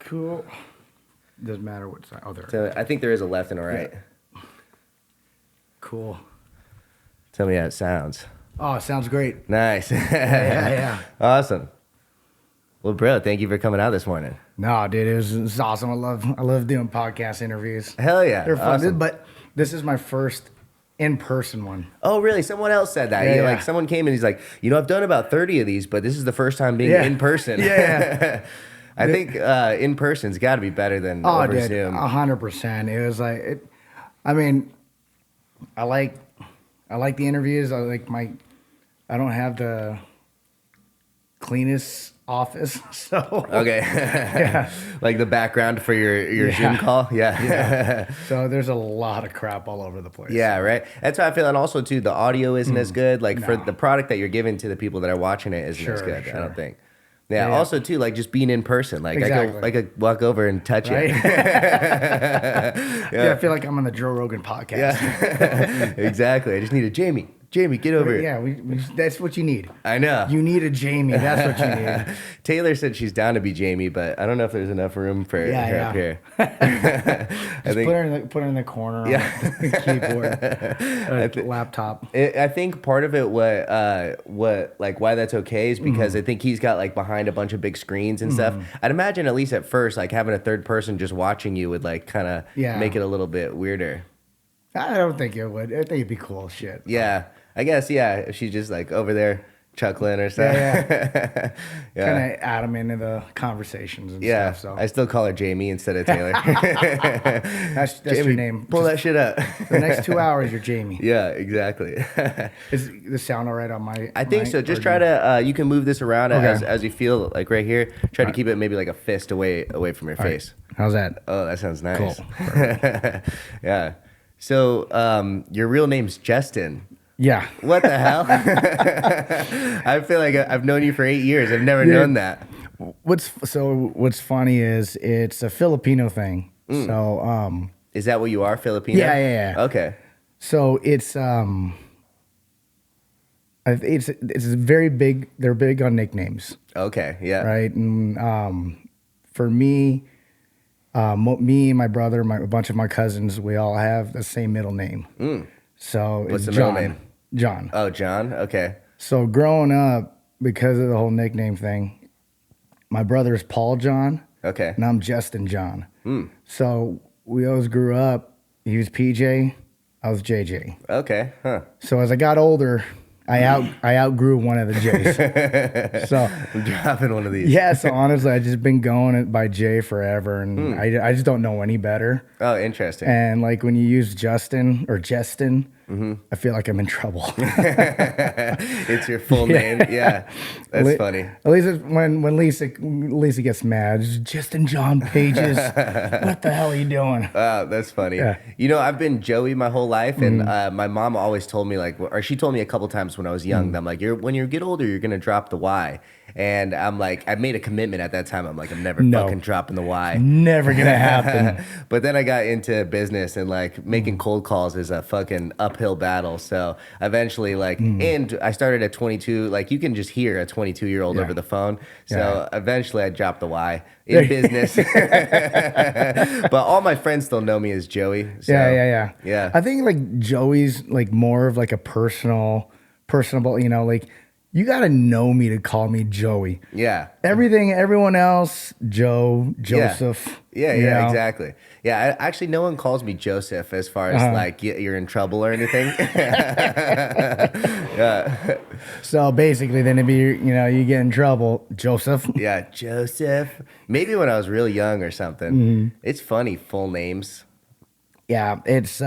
Cool. Doesn't matter what side. Oh, there. So I think there is a left and a right. Yeah. Cool. Tell me how it sounds. Oh, it sounds great. Nice. Yeah. Awesome. Well, bro, thank you for coming out this morning. No, dude, it was awesome. I love doing podcast interviews. Hell yeah. They're fun. Awesome. But this is my first in-person one. Oh, really? Someone else said that. Yeah. Like someone came and he's like, I've done about 30 of these, but this is the first time being in person. Yeah. I think in person's got to be better than over Zoom. 100%. It was like, I like the interviews. I don't have the cleanest office, so okay. Yeah. Like the background for your Zoom call. Yeah. So there's a lot of crap all over the place. Yeah, right. That's how I feel. And also too, the audio isn't as good. Like for the product that you're giving to the people that are watching it isn't as good. I don't think. Yeah. Also too, like just being in person. Like exactly. I could walk over and touch right? it. Yeah, I feel like I'm on the Joe Rogan podcast. Yeah. Exactly. I just need a Jamie, get over here. Yeah, that's what you need. I know. You need a Jamie. That's what you need. Taylor said she's down to be Jamie, but I don't know if there's enough room for her up here. Just put her in the corner on the keyboard, laptop. I think part of it, why that's okay is because I think he's got like behind a bunch of big screens and stuff. I'd imagine at least at first, like having a third person just watching you would like kind of make it a little bit weirder. I don't think it would. I think it'd be cool as shit. Yeah. I guess, if she's just like over there chuckling or something. Yeah. Kind of add them into the conversations and stuff. So I still call her Jamie instead of Taylor. that's Jamie, your name. Pull that shit up. The next 2 hours, you're Jamie. Yeah, exactly. Is the sound all right on my? I think so. Just try to. You can move this around as you feel, like right here. Try to keep it maybe like a fist away from your face. Right. How's that? Oh, that sounds nice. Cool. Yeah. So, your real name's Justin. Yeah. What the hell? I feel like I've known you for 8 years. I've never known that. What's funny is it's a Filipino thing. So is that what you are, Filipino? Yeah. Okay. So it's very big. They're big on nicknames. Okay. Yeah. Right. And for me, me and my brother, a bunch of my cousins, we all have the same middle name. So what's it's the John. middle name? John. Oh, John. Okay. So growing up, because of the whole nickname thing, my brother is Paul John. Okay. And I'm Justin John. So we always grew up. He was PJ. I was JJ. Okay. Huh. So as I got older, I outgrew one of the J's. So I'm dropping one of these. Yeah. So honestly, I just been going by J forever, and I just don't know any better. Oh, interesting. And like when you use Justin or Justin, I feel like I'm in trouble. It's your full name. Yeah. That's funny. At least when Lisa gets mad, it's Justin John Pages. What the hell are you doing? That's funny. Yeah. I've been Joey my whole life, and my mom always told me she told me a couple times when I was young, that I'm like, when you get older, you're gonna drop the Y. And I'm like, I made a commitment at that time. I'm like, I'm never fucking dropping the Y. Never gonna happen. But then I got into business, and like making cold calls is a fucking uphill battle. So eventually, and I started at 22. Like you can just hear a 22-year-old over the phone. So eventually, I dropped the Y in business. But all my friends still know me as Joey. So, yeah. I think like Joey's like more of like a personable. Like you got to know me to call me Joey. Yeah. Everyone else, Joe, Joseph. Yeah, exactly. Yeah, actually, no one calls me Joseph as far as like you're in trouble or anything. Yeah. So basically, then if you get in trouble, Joseph. Yeah, Joseph. Maybe when I was real young or something. It's funny, full names. Yeah, it's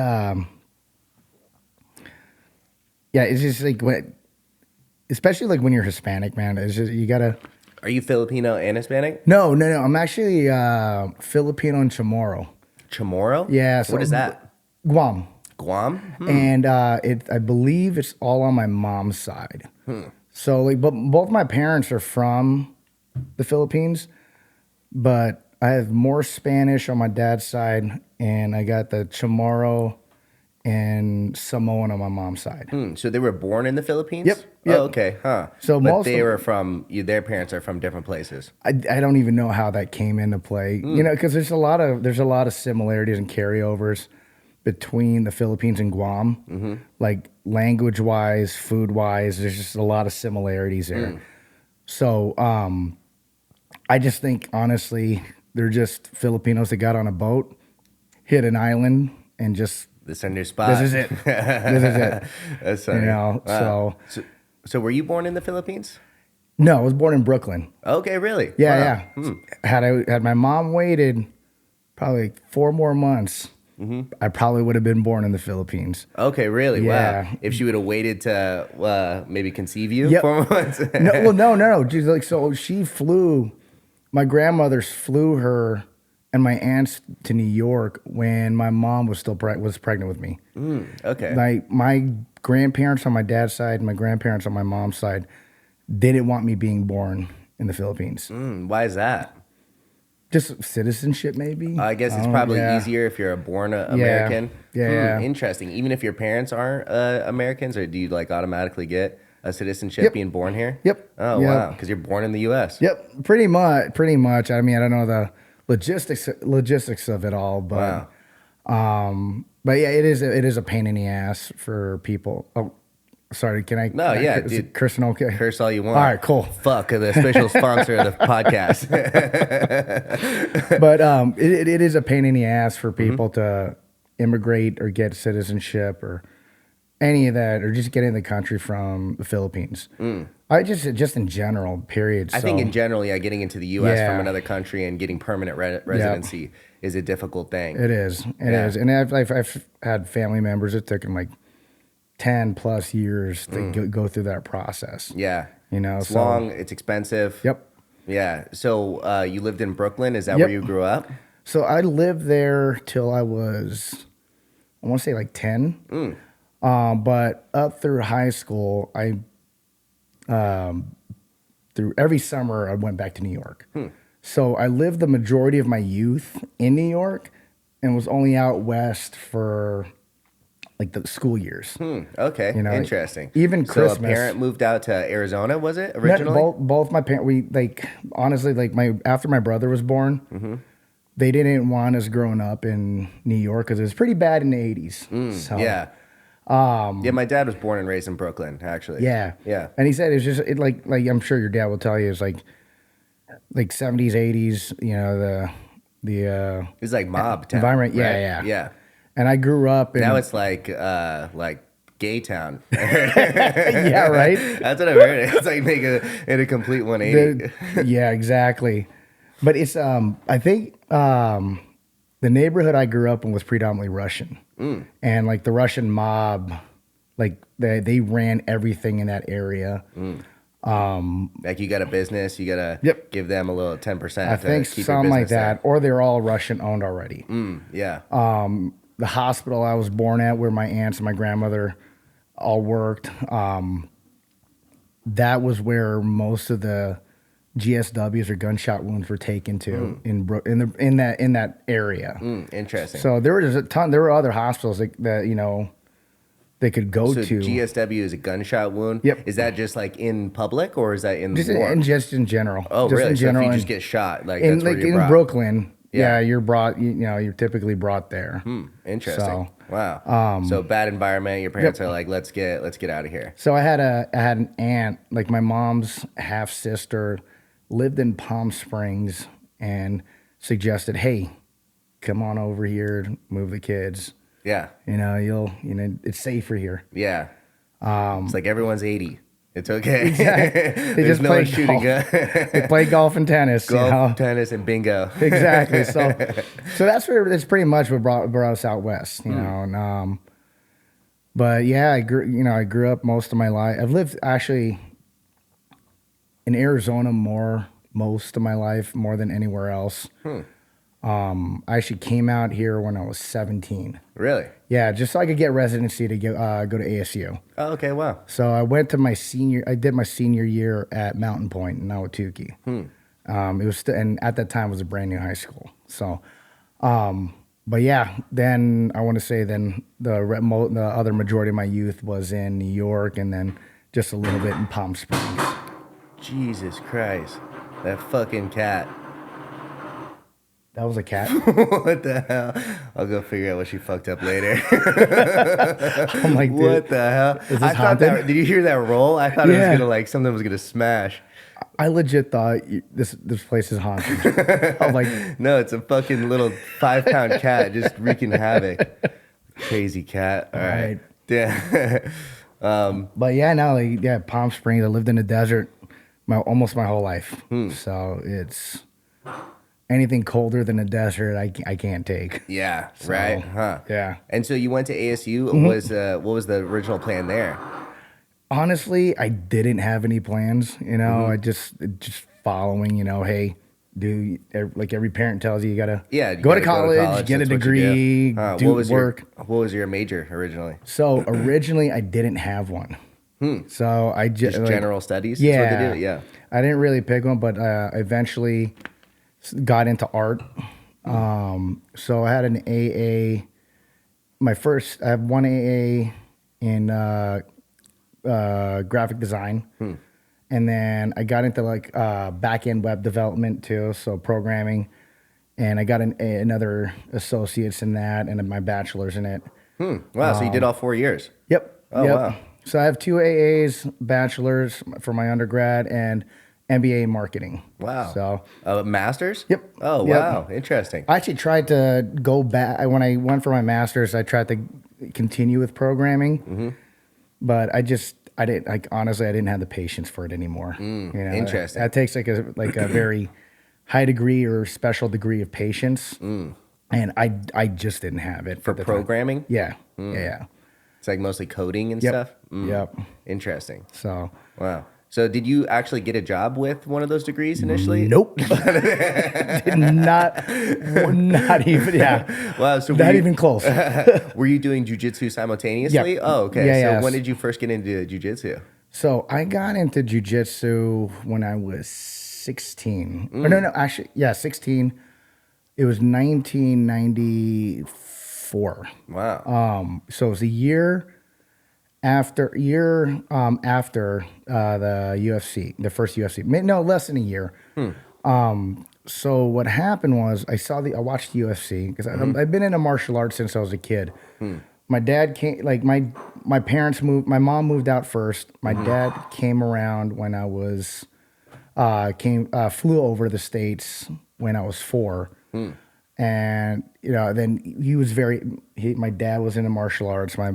it's just like especially like when you're Hispanic, man. It's just you gotta. Are you Filipino and Hispanic? No. I'm actually Filipino and Chamorro. Chamorro? Yeah. So what is that? Guam. Guam? And I believe it's all on my mom's side. So like, but both my parents are from the Philippines, but I have more Spanish on my dad's side, and I got the Chamorro and Samoan on my mom's side. So they were born in the Philippines? Yep, yep. Oh, okay, huh. So but most they of- were from, their parents are from different places. I don't even know how that came into play. You know, because there's a lot of similarities and carryovers between the Philippines and Guam, like language wise, food wise. There's just a lot of similarities there. So I just think honestly, they're just Filipinos that got on a boat, hit an island, and just This is your spot. this is it. This is it. That's funny. You know, Wow. So were you born in the Philippines? No, I was born in Brooklyn. Okay, really? Yeah, Wow. yeah. Had my mom waited probably like 4 more months, I probably would have been born in the Philippines. Okay, really? Yeah. Wow. If she would have waited to maybe conceive you Yep. 4 months? No. She's like, so she flew. My grandmothers flew her and my aunts to New York when my mom was still was pregnant with me. Okay. Like my grandparents on my dad's side, and my grandparents on my mom's side, they didn't want me being born in the Philippines. Why is that? Just citizenship, maybe. I guess it's don't- probably yeah. easier if you're a born American. Yeah. Interesting. Even if your parents aren't Americans, or do you like automatically get a citizenship Yep. being born here? Yep. Oh, Yep. wow. Because you're born in the U.S. Yep, pretty much. I mean, I don't know the logistics of it all, but but yeah, it is a pain in the ass for people. Oh, sorry, can I? No, yeah, is dude. Kirsten, okay. Curse all you want. All right, cool. Fuck, the official sponsor of the podcast. But it is a pain in the ass for people to immigrate or get citizenship or any of that, or just get in the country from the Philippines. I just in general, period. I think in general, yeah, getting into the U.S. Yeah. from another country and getting permanent residency is a difficult thing. It is. It is. And I've had family members that took them like 10 plus years to go through that process. Yeah. You know, it's so- long, it's expensive. Yep. Yeah. So you lived in Brooklyn. Is that Yep. where you grew up? So I lived there till I was, I want to say like 10. But up through high school, through every summer, I went back to New York. So I lived the majority of my youth in New York and was only out west for like the school years. Okay. You know, Interesting. even So Christmas. a parent moved out to Arizona, was it originally? Both my parents, we like, honestly, like after my brother was born, they didn't want us growing up in New York because it was pretty bad in the 80s. So, Yeah. Yeah, my dad was born and raised in Brooklyn, actually. Yeah. Yeah. And he said it was just like I'm sure your dad will tell you, it's like 70s, 80s, you know, the It's like mob town. environment. right? Yeah. Yeah. And I grew up in Now it's like gay town. yeah, right. That's what I've heard. It's like in a complete 180. Yeah, exactly. But it's I think the neighborhood I grew up in was predominantly Russian. And like the Russian mob, like they ran everything in that area. Like you got a business, you gotta Yep. give them a little 10%. I to think keep your something like business there. that, or they're all Russian owned already. Yeah. The hospital I was born at, where my aunts and my grandmother all worked, that was where most of the GSWs or gunshot wounds were taken to in that area. Interesting. So there was a ton. There were other hospitals that you know they could go So to. GSW is a gunshot wound. Yep. Is that just like in public or is that in just war? just in general. Oh, just really? In So general, if you and just get shot, like in that's where like you're in brought. Brooklyn, Yeah. you're brought. You know, you're typically brought there. Interesting. So, Wow. So bad environment. Your parents are like, let's get out of here. So I had an aunt, like my mom's half sister, lived in Palm Springs and suggested, "Hey, come on over here, move the kids. Yeah. You know, it's safer here." Yeah. It's like everyone's 80. It's okay. They There's just no play one shooting golf. gun. They play golf and tennis. Golf, you know? tennis, and bingo. Exactly. So that's pretty much what brought us out west. You know, and but yeah, I grew up most of my life. I've lived actually in Arizona most of my life, more than anywhere else. I actually came out here when I was 17. Really? Yeah, just so I could get residency to go to ASU. Oh, okay. Wow. So I did my senior year at Mountain Point in Ahwatukee. It was and at that time it was a brand new high school. So but yeah, then I want to say then the other majority of my youth was in New York, and then just a little bit in Palm Springs. Jesus Christ. That fucking cat. That was a cat. What the hell? I'll go figure out what she fucked up later. I'm like, dude, what the hell? is this I thought haunted? that. Did you hear that roll? I thought it was gonna like something was gonna smash. I legit thought this place is haunted. I'm like, No, it's a fucking little 5-pound cat just wreaking havoc. Crazy cat. All right. Yeah. but yeah, now like, yeah, Palm Springs. I lived in the desert almost my whole life, so it's anything colder than the desert. I can't take. Yeah. Right. Huh. Yeah. And so you went to ASU. What was the original plan there? Honestly, I didn't have any plans. You know, I just following. You know, hey, like every parent tells you, you gotta go to college, get a degree, do work. What was your major originally? So originally, I didn't have one. So I just general studies. Yeah, That's what they do. Yeah. I didn't really pick one, but eventually got into art. So I had an AA. I have one AA in graphic design. And then I got into like back-end web development too, so programming. And I got another associate's in that and my bachelor's in it. Wow, so you did all 4 years. Yep. Oh, yep. wow. So I have 2 AAs, bachelor's for my undergrad, and MBA in marketing. Wow. So master's? Yep. Oh, Yep. wow. Interesting. I actually tried to go back. When I went for my master's, I tried to continue with programming, but I didn't, like, honestly, I didn't have the patience for it anymore. You know, interesting. That takes like a very high degree or special degree of patience. And I just didn't have it For at the time. programming? Yeah. Yeah. It's like mostly coding and Yep. stuff? Yep. Interesting. So Wow. So did you actually get a job with one of those degrees initially? nope. Did not even, yeah. Wow. So Not even close. were you doing jujitsu simultaneously? Yeah. Oh, okay. Yeah, So when did you first get into jujitsu? So I got into jujitsu when I was 16. Or no, actually, yeah, 16. It was 1994. Wow. So it was a year after the UFC, the first UFC. No, less than a year. So what happened was I watched UFC because I've been into martial arts since I was a kid. My dad came, like my parents moved. My mom moved out first. My dad came around when I was flew over the States when I was 4. And, you know, then my dad was into martial arts. My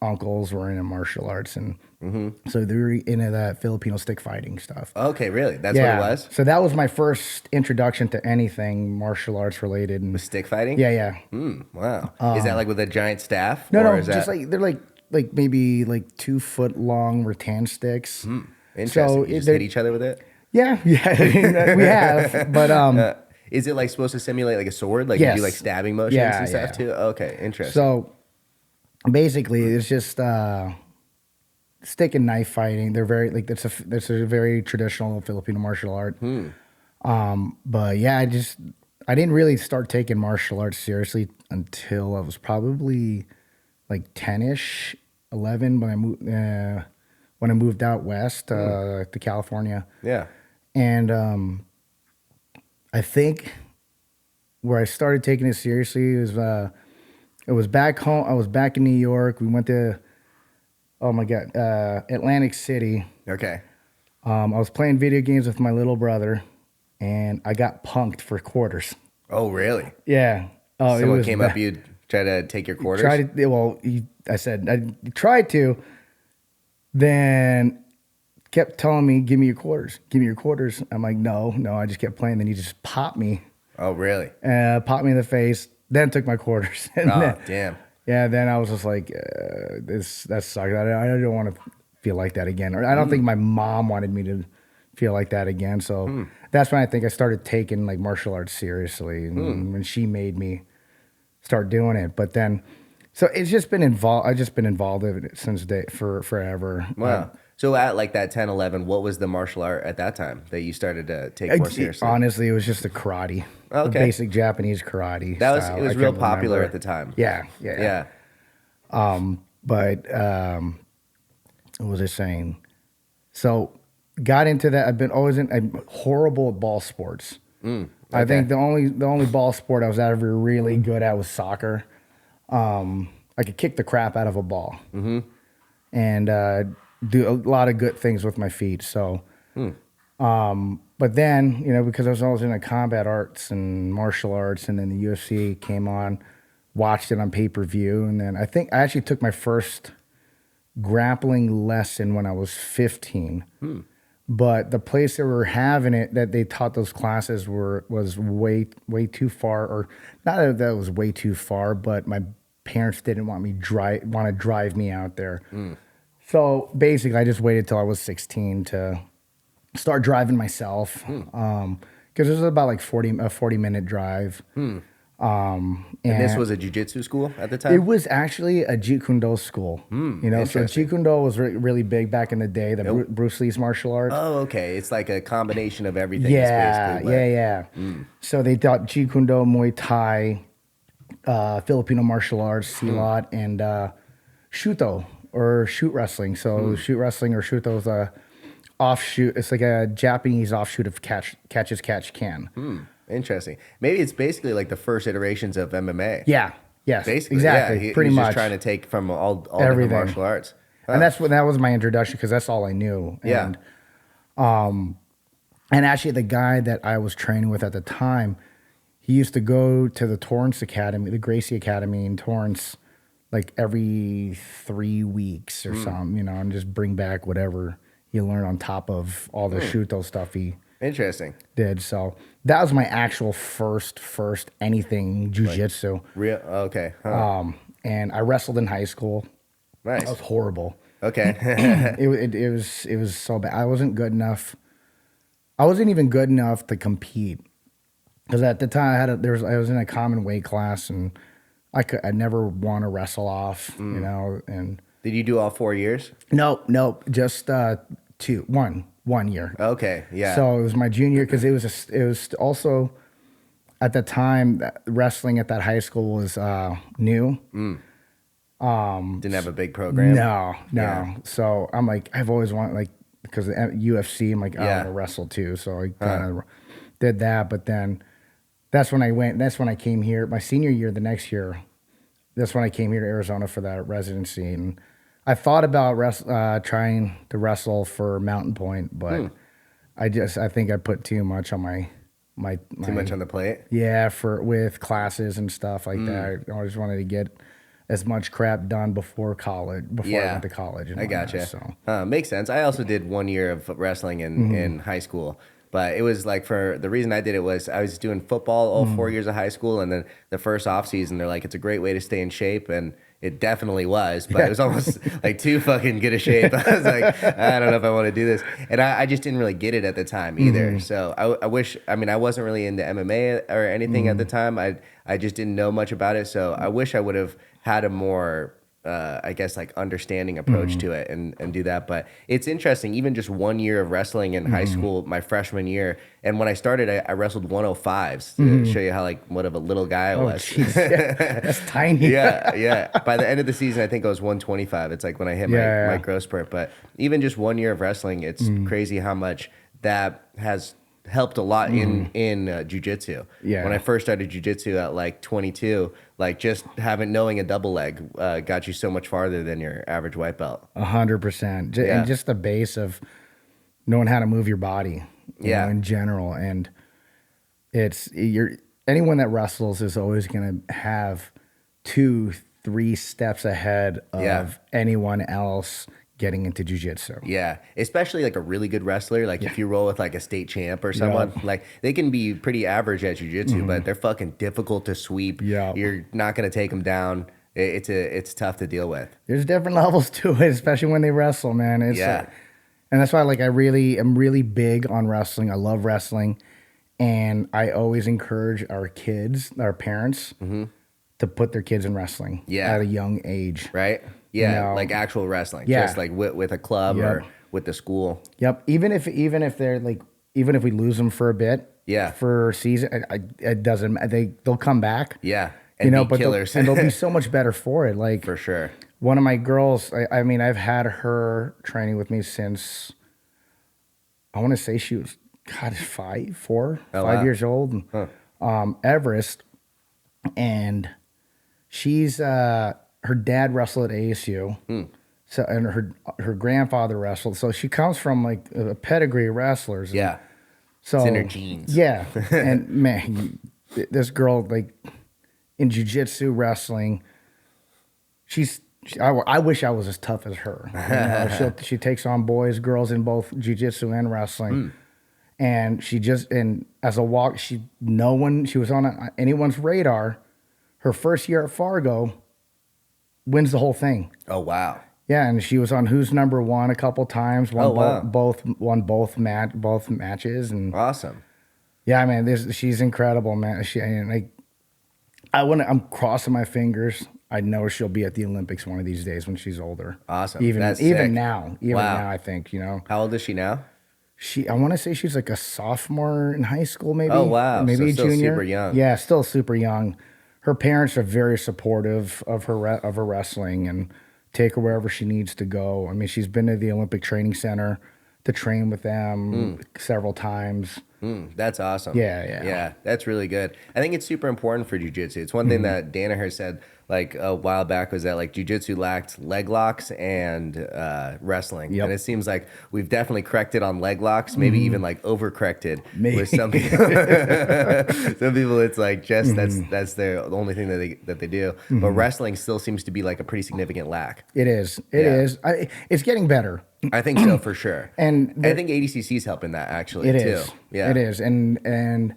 uncles were into martial arts. And so they were into that Filipino stick fighting stuff. Okay, really? That's what it was? So that was my first introduction to anything martial arts related. And Stick fighting? yeah. Wow. Is that like with a giant staff? No, Or is just that... like, they're like maybe like 2 foot long rattan sticks. Interesting. So You just hit each other with it? Yeah, we have. But, is it like supposed to simulate like a sword? Like Yes. you do like stabbing motions and stuff too? Okay, interesting. So basically, it's just stick and knife fighting. They're very like that's a very traditional Filipino martial art. But yeah, I didn't really start taking martial arts seriously until I was probably like 10ish, 11 when I moved out west to California. Yeah. And I think where I started taking it seriously was it was back home. I was back in New York. We went to Atlantic City. Okay. I was playing video games with my little brother, and I got punked for quarters. Oh, really? Yeah. Oh, Someone came up, you tried to take your quarters? I said I tried to. Then kept telling me, "Give me your quarters. Give me your quarters." I'm like, "No." I just kept playing. Then he just popped me. Oh, really? Popped me in the face. Then took my quarters. And damn. Yeah. Then I was just like, that sucks. I don't want to feel like that again. Or I don't think my mom wanted me to feel like that again. So that's when I think I started taking like martial arts seriously, and when she made me start doing it. But then, so it's just been involved. I've just been involved in it since forever. Wow. So at like that 10, 11, what was the martial art at that time that you started to take more seriously? Honestly, it was just the karate, the Okay. basic Japanese karate That was style. it was I real can't popular remember. at the time. Yeah, yeah. Yeah. But what was I saying? So got into that. I've been always I'm horrible at ball sports. I Okay. think the only ball sport I was ever really good at was soccer. I could kick the crap out of a ball, and do a lot of good things with my feet. So, but then because I was always into combat arts and martial arts, and then the UFC came on, watched it on pay-per-view, and then I think I actually took my first grappling lesson when I was 15. But the place that we were having it, that they taught those classes was way too far, or not that it was way too far, but my parents didn't want to drive me out there. So basically, I just waited till I was 16 to start driving myself, because it was about like 40-minute drive. And this was a jiu-jitsu school at the It time? was actually a Jeet Kune Do school. So interesting. Jeet Kune Do was really big back in the day, the Bruce Lee's martial arts. Oh, okay. It's like a combination of everything. Yeah, basically, yeah. So they taught Jeet Kune Do, Muay Thai, Filipino martial arts, Silat, and Shuto, or shoot wrestling. So shoot wrestling or Shuto is a offshoot. It's like a Japanese offshoot of catch as catch can. Interesting. Maybe it's basically like the first iterations of MMA. Yeah. Yes. Basically, Exactly. yeah. Pretty He's much just trying to take from all everything. different martial arts. And that was my introduction, because that's all I knew. Yeah. And actually, the guy that I was training with at the time, he used to go to the Torrance Academy, the Gracie Academy in Torrance, like every 3 weeks or something, and just bring back whatever he learned on top of all the Shuto stuff he Interesting. did. So that was my actual first anything jujitsu. Real. Okay. Huh. And I wrestled in high school. Nice. That was horrible. Okay. It was so bad. I wasn't good enough. I wasn't even good enough to compete, because at the time I was in a common weight class, and I never want to wrestle off, and Did you do all 4 years? no, just 1 year. Okay. Yeah. So it was my junior, because it was also at the time that wrestling at that high school was new. Didn't have a big program. No. Yeah. So I'm like, I've always wanted, because at UFC, I'm like, I Yeah. want to wrestle too. So I kind of did that. But then that's when I came here, my senior year, the next year. That's when I came here to Arizona for that residency. And I thought about trying to wrestle for Mountain Point, but I think I put too much on my Too much on the plate. yeah, with classes and stuff like that. I just wanted to get as much crap done before I went to college. And I whatnot, gotcha. So Makes sense. I also did 1 year of wrestling in high school, but it was like, for the reason I did it was I was doing football all 4 years of high school, and then the first off season, they're like, it's a great way to stay in shape, and it definitely was, but it was almost like too fucking good a shape. I was like, I don't know if I want to do this, and I just didn't really get it at the time either. So I wish. I mean, I wasn't really into MMA or anything at the time. I just didn't know much about it. So I wish I would have had a more, I guess, like understanding approach to it and do that. But it's interesting, even just 1 year of wrestling in high school, my freshman year. And when I started, I wrestled 105s to show you how what of a little guy I was. Jeez. That's tiny. Yeah. By the end of the season, I think I was 125. It's like when I hit my growth spurt. But even just 1 year of wrestling, it's crazy how much that has helped a lot in jiu-jitsu. Yeah. When I first started jiu-jitsu at like 22, like just knowing a double leg got you so much farther than your average white belt. 100%. Yeah. And just the base of knowing how to move your body, you know, in general. And anyone that wrestles is always going to have 2-3 steps ahead of anyone else getting into jiu-jitsu. Yeah, especially like a really good wrestler. Like if you roll with like a state champ or someone, like they can be pretty average at jiu-jitsu, but they're fucking difficult to sweep. Yeah. You're not going to take them down. It's tough to deal with. There's different levels to it, especially when they wrestle, man. And that's why, like, am really big on wrestling. I love wrestling, and I always encourage our parents, to put their kids in wrestling at a young age. Right? Yeah, You know? like actual wrestling. Yeah. Just like with a club or with the school. Yep. Even if they're like, even if we lose them for a bit, Yeah. for season, it doesn't. They'll come back. Yeah, and be but killers. they'll be so much better for it. Like For sure. one of my girls. I mean, I've had her training with me since I want to say she was 5 years old. Everest, and she's her dad wrestled at ASU. So and her grandfather wrestled. So she comes from like a pedigree of wrestlers. Yeah. So It's in her genes. Yeah, and man, this girl like in jujitsu wrestling, I wish I was as tough as her. She takes on boys, girls in both jujitsu and wrestling, and as a walk, she was on anyone's radar. Her first year at Fargo, wins the whole thing. Oh wow. Yeah, and she was on Who's Number One a couple times. Won both matches, and Awesome. yeah, man, she's incredible, man. I'm crossing my fingers. I know she'll be at the Olympics one of these days when she's older. Awesome. Even sick. now, I think How old is she now? I want to say she's like a sophomore in high school, maybe. Oh wow, maybe so still junior. super young. Yeah, still super young. Her parents are very supportive of her wrestling and take her wherever she needs to go. I mean, she's been to the Olympic Training Center to train with them several times. That's awesome. Yeah. That's really good. I think it's super important for jiu-jitsu. It's one thing that Danaher said like a while back was that like jiu-jitsu lacked leg locks and wrestling. Yep. And it seems like we've definitely corrected on leg locks, maybe even like overcorrected with some people. Some people it's like just that's the only thing that they do. But wrestling still seems to be like a pretty significant lack. It is. It is. It's getting better. I think so for sure. And I think ADCC is helping that actually it too. is. Yeah. It is. And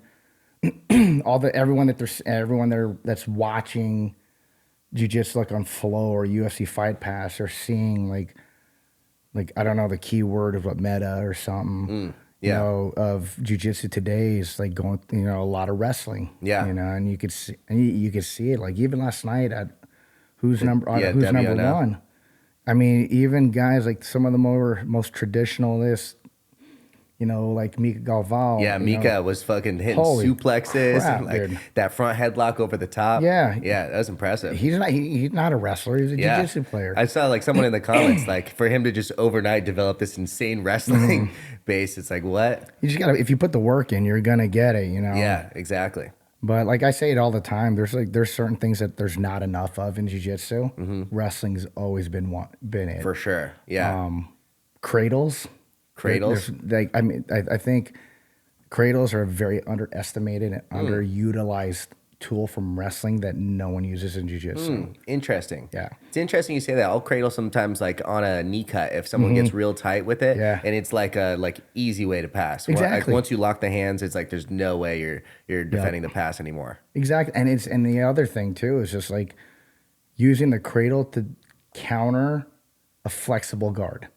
everyone that's watching jiu-jitsu like on Flow or UFC Fight Pass are seeing like I don't know the key word of what meta or something. Of jiu-jitsu today is like going a lot of wrestling. Yeah. And you could see it like even last night at who's number one. I mean, even guys like some of the most traditionalists, like Mika Galval. Yeah, Mika was fucking hitting suplexes crap, and like dude. that front headlock over the top. Yeah. Yeah, that was impressive. He's not a wrestler. He's a jiu-jitsu player. I saw like someone in the comments, like for him to just overnight develop this insane wrestling base, it's like, what? You just gotta, if you put the work in, you're gonna get it, Yeah, exactly. But like I say it all the time, there's certain things that there's not enough of in jiu-jitsu. Wrestling's always been it. For sure. Yeah. Cradles. Cradles. I think cradles are a very underestimated and underutilized tool from wrestling that no one uses in jiu-jitsu. Interesting. Yeah. It's interesting you say that. I'll cradle sometimes like on a knee cut if someone gets real tight with it. Yeah. And it's like a easy way to pass. Exactly. Like once you lock the hands, it's like there's no way you're defending the pass anymore. Exactly. And the other thing too is just like using the cradle to counter a flexible guard.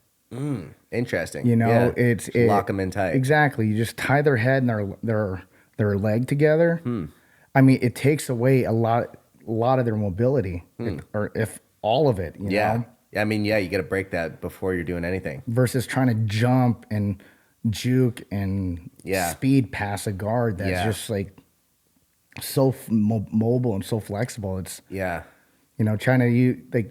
Interesting. Just lock them in tight. Exactly. You just tie their head and their leg together. I mean, it takes away a lot of their mobility, or if all of it. You know? I mean, you got to break that before you're doing anything. Versus trying to jump and juke and speed past a guard that's just like so mobile and so flexible. It's trying to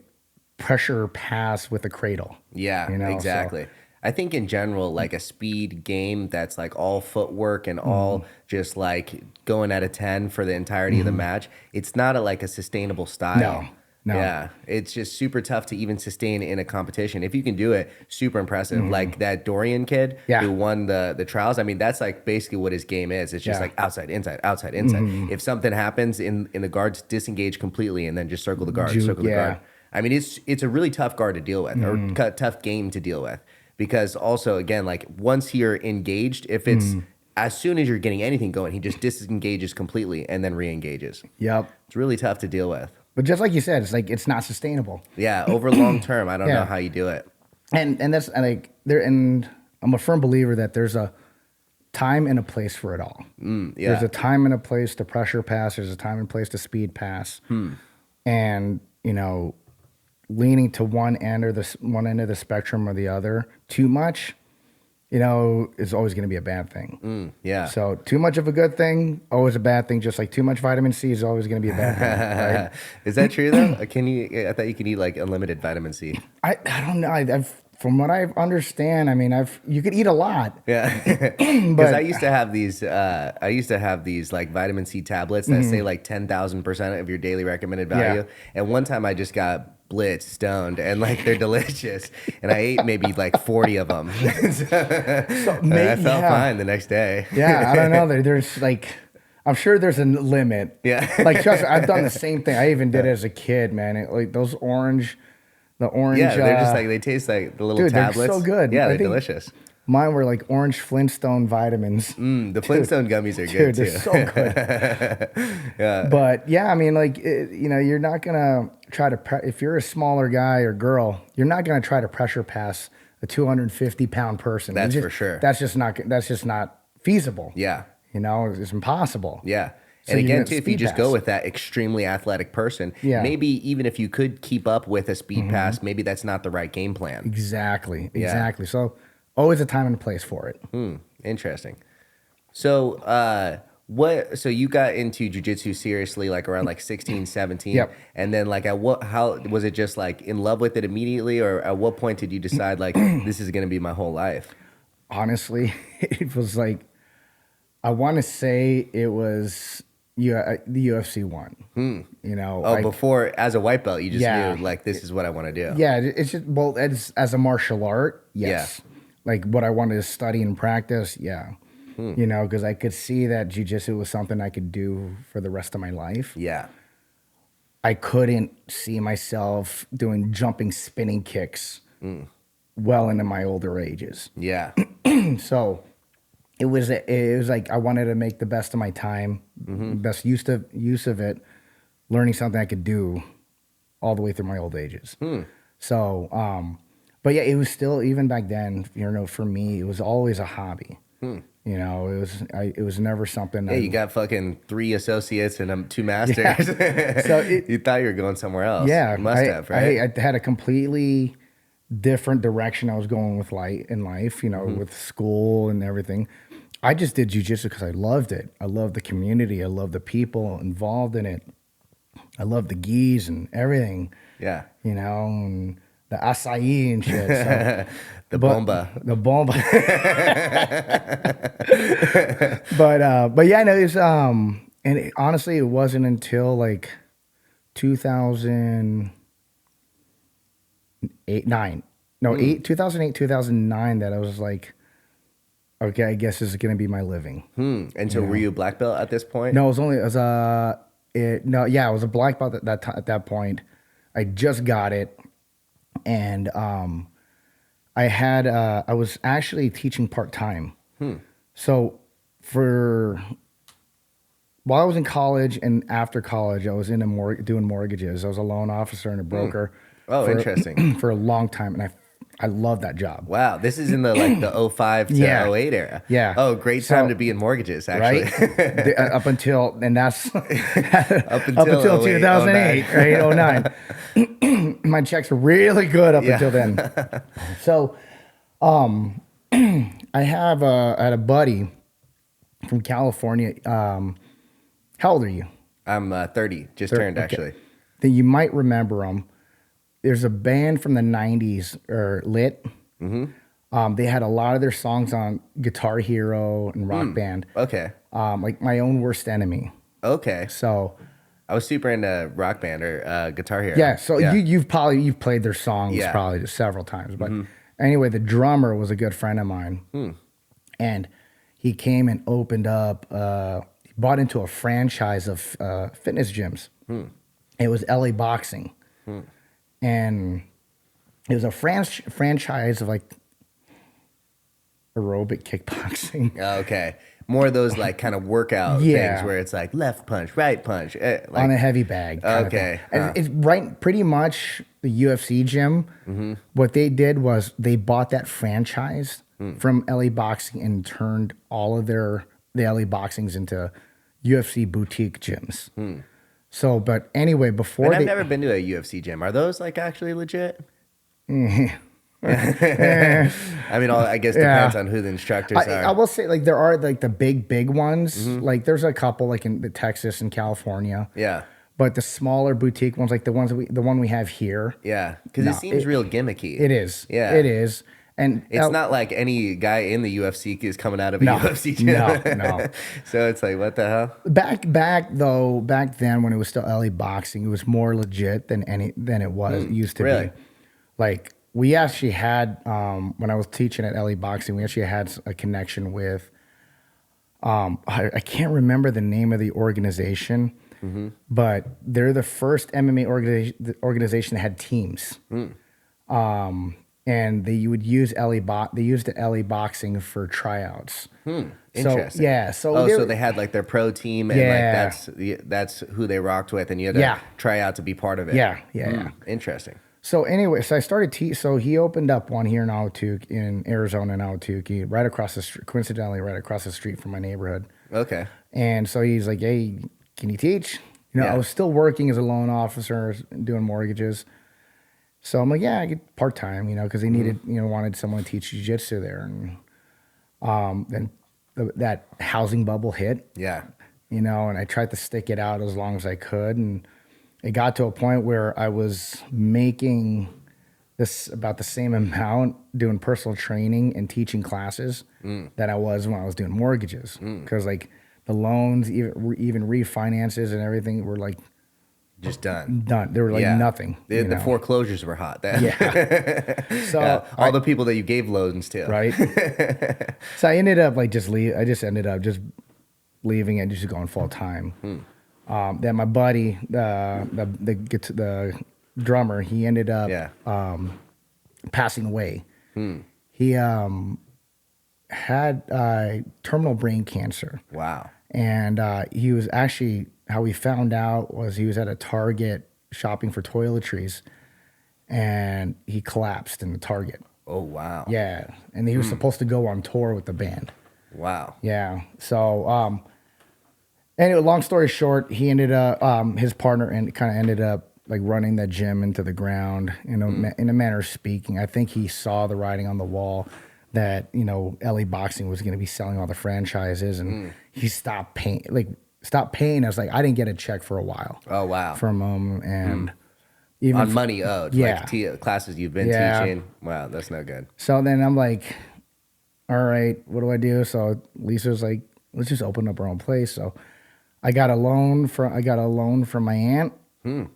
pressure pass with a cradle. Yeah, exactly. So. I think in general, like a speed game that's like all footwork and all just like going at a 10 for the entirety of the match, it's not a sustainable style. No. Yeah, it's just super tough to even sustain in a competition. If you can do it, super impressive. Like that Dorian kid who won the trials. I mean, that's like basically what his game is. It's just like outside, inside, outside, inside. If something happens in the guards, disengage completely and then just circle the guard, circle the guard. I mean, it's a really tough guard to deal with, or tough game to deal with, because also again, like once you're engaged, if it's as soon as you're getting anything going, he just disengages completely and then re-engages. Yep, it's really tough to deal with. But just like you said, it's like it's not sustainable. Yeah, over long term, I don't know how you do it. And that's like there, and I'm a firm believer that there's a time and a place for it all. There's a time and a place to pressure pass. There's a time and place to speed pass. And leaning to one end of the spectrum or the other too much, is always going to be a bad thing. Yeah. So too much of a good thing, always a bad thing. Just like too much vitamin C is always going to be a bad thing. Right? Is that true though? I thought you could eat like unlimited vitamin C. I don't know. From what I understand, I mean, you could eat a lot. Yeah, because I used to have these. Like vitamin C tablets that say like 10,000% of your daily recommended value. Yeah. And one time I just got blitzed, stoned, and like they're delicious. And I ate maybe like 40 of them. I felt fine the next day. Yeah, I don't know. There's like, I'm sure there's a limit. Yeah, like trust me, I've done the same thing. I even did it as a kid, man. Like those orange. The orange. Yeah, they're just like, they taste like the little tablets. They're so good. Yeah, they're delicious. Mine were like orange Flintstone vitamins. The Flintstone gummies are good too. They're so good. Yeah. But yeah, I mean, like, you're not going to try to, if you're a smaller guy or girl, you're not going to try to pressure pass a 250-pound person. That's for sure. That's just not feasible. Yeah. It's impossible. Yeah. So and again, too, if you just go with that extremely athletic person, maybe even if you could keep up with a speed pass, maybe that's not the right game plan. Exactly. So always a time and a place for it. Interesting. So so you got into jiu-jitsu seriously like around like 16, 17. Yep. And then like how was it, just like in love with it immediately, or at what point did you decide like this is going to be my whole life? Honestly, it was like, I want to say it was the UFC one. Before, as a white belt, you just knew like this is what I want to do. Yeah, it's just, well, as a martial art, yes. Yeah. Like what I wanted to study and practice, yeah. Because I could see that jiu-jitsu was something I could do for the rest of my life. Yeah. I couldn't see myself doing jumping, spinning kicks well into my older ages. Yeah. So it was like I wanted to make the best of my time, best use of it, learning something I could do all the way through my old ages. So, but yeah, it was still, even back then, for me, it was always a hobby. It was never something. Yeah, you got fucking 3 associates and 2 masters. Yeah. So you thought you were going somewhere else. Yeah, you must have, right? I had a completely different direction I was going with in life. With school and everything. I just did jiu-jitsu because I loved it. I loved the community. I loved the people involved in it. I loved the gis and everything. Yeah. And the acai and shit. So. The bomba. But yeah, no, it's and honestly, it wasn't until like 2008, 2008, 2009 that I was like, okay, I guess this is gonna be my living. And so, were you a black belt at this point? No, I was a black belt at that point. I just got it, and I was actually teaching part-time. So while I was in college and after college, I was doing mortgages. I was a loan officer and a broker. Oh, interesting. For a long time, and I love that job. Wow, this is in the 05 to 08 era. Yeah. Oh, great time to be in mortgages, actually. Right? Up until 08, 2008, right? 09. My checks were really good up until then. So, I had a buddy from California. How old are you? I'm 30, just turned, actually. Then you might remember him. There's a band from the 90s, Lit. They had a lot of their songs on Guitar Hero and Rock Band. Okay. Like My Own Worst Enemy. Okay. So I was super into Rock Band or Guitar Hero. Yeah, so you've played their songs probably several times. But anyway, the drummer was a good friend of mine. And he came and opened up, he bought into a franchise of fitness gyms. It was LA Boxing. And it was a franchise of like aerobic kickboxing. Okay. More of those like kind of workout things where it's like left punch, right punch. Like, on a heavy bag. Okay. It's right, pretty much the UFC gym. What they did was they bought that franchise from LA Boxing and turned all of the LA Boxings into UFC boutique gyms. So, but anyway, before And I've never been to a UFC gym. Are those like actually legit? I mean, I guess depends on who the instructors are. I will say, like, there are like the big ones. Like, there's a couple like in the Texas and California. Yeah. But the smaller boutique ones, like the one we have here. Yeah, because it seems real gimmicky. It is. Yeah. It is. And it's not like any guy in the UFC is coming out of a UFC gym. No. So it's like, what the hell? Back then when it was still LA boxing, it was more legit than it was. It used to be. Like, we actually had when I was teaching at LA boxing, we actually had a connection with I can't remember the name of the organization, but they're the first MMA organization that had teams. And they would use they used the LA boxing for tryouts. Interesting. So they had like their pro team, and like that's who they rocked with, and you had to try out to be part of it. Yeah. Interesting. So anyway, so I started so he opened up one here in Ahwatukee, in Arizona, in Ahwatukee, right across the street, coincidentally, right across the street from my neighborhood. Okay. And so he's like, "Hey, can you teach?" You know, I was still working as a loan officer, doing mortgages. So I'm like, "Yeah, I get part-time," you know, because they needed, wanted someone to teach jiu-jitsu there. And then that housing bubble hit. Yeah. You know, and I tried to stick it out as long as I could. And it got to a point where I was making about the same amount doing personal training and teaching classes that I was when I was doing mortgages. Because like the loans, even refinances and everything were like just done. They were like nothing. The foreclosures were hot then. Yeah. So all the people that you gave loans to. Right. So I ended up like I just ended up just leaving and just going full time. Then my buddy, the drummer, he ended up passing away. He had terminal brain cancer. Wow. And he was actually, how we found out was he was at a Target shopping for toiletries, and he collapsed in the Target. Oh, wow. Yeah. And he was supposed to go on tour with the band. Wow. Yeah. So, anyway, long story short, he ended up, his partner kind of ended up like running that gym into the ground, in a manner of speaking. I think he saw the writing on the wall that, LA Boxing was going to be selling all the franchises, and he stopped paying. I was like, I didn't get a check for a while. Oh, wow. From him, and even on money owed. Yeah. Like classes you've been teaching. Wow, that's no good. So then I'm like, all right, what do I do? So Lisa's like, let's just open up our own place. So I got a loan from my aunt, with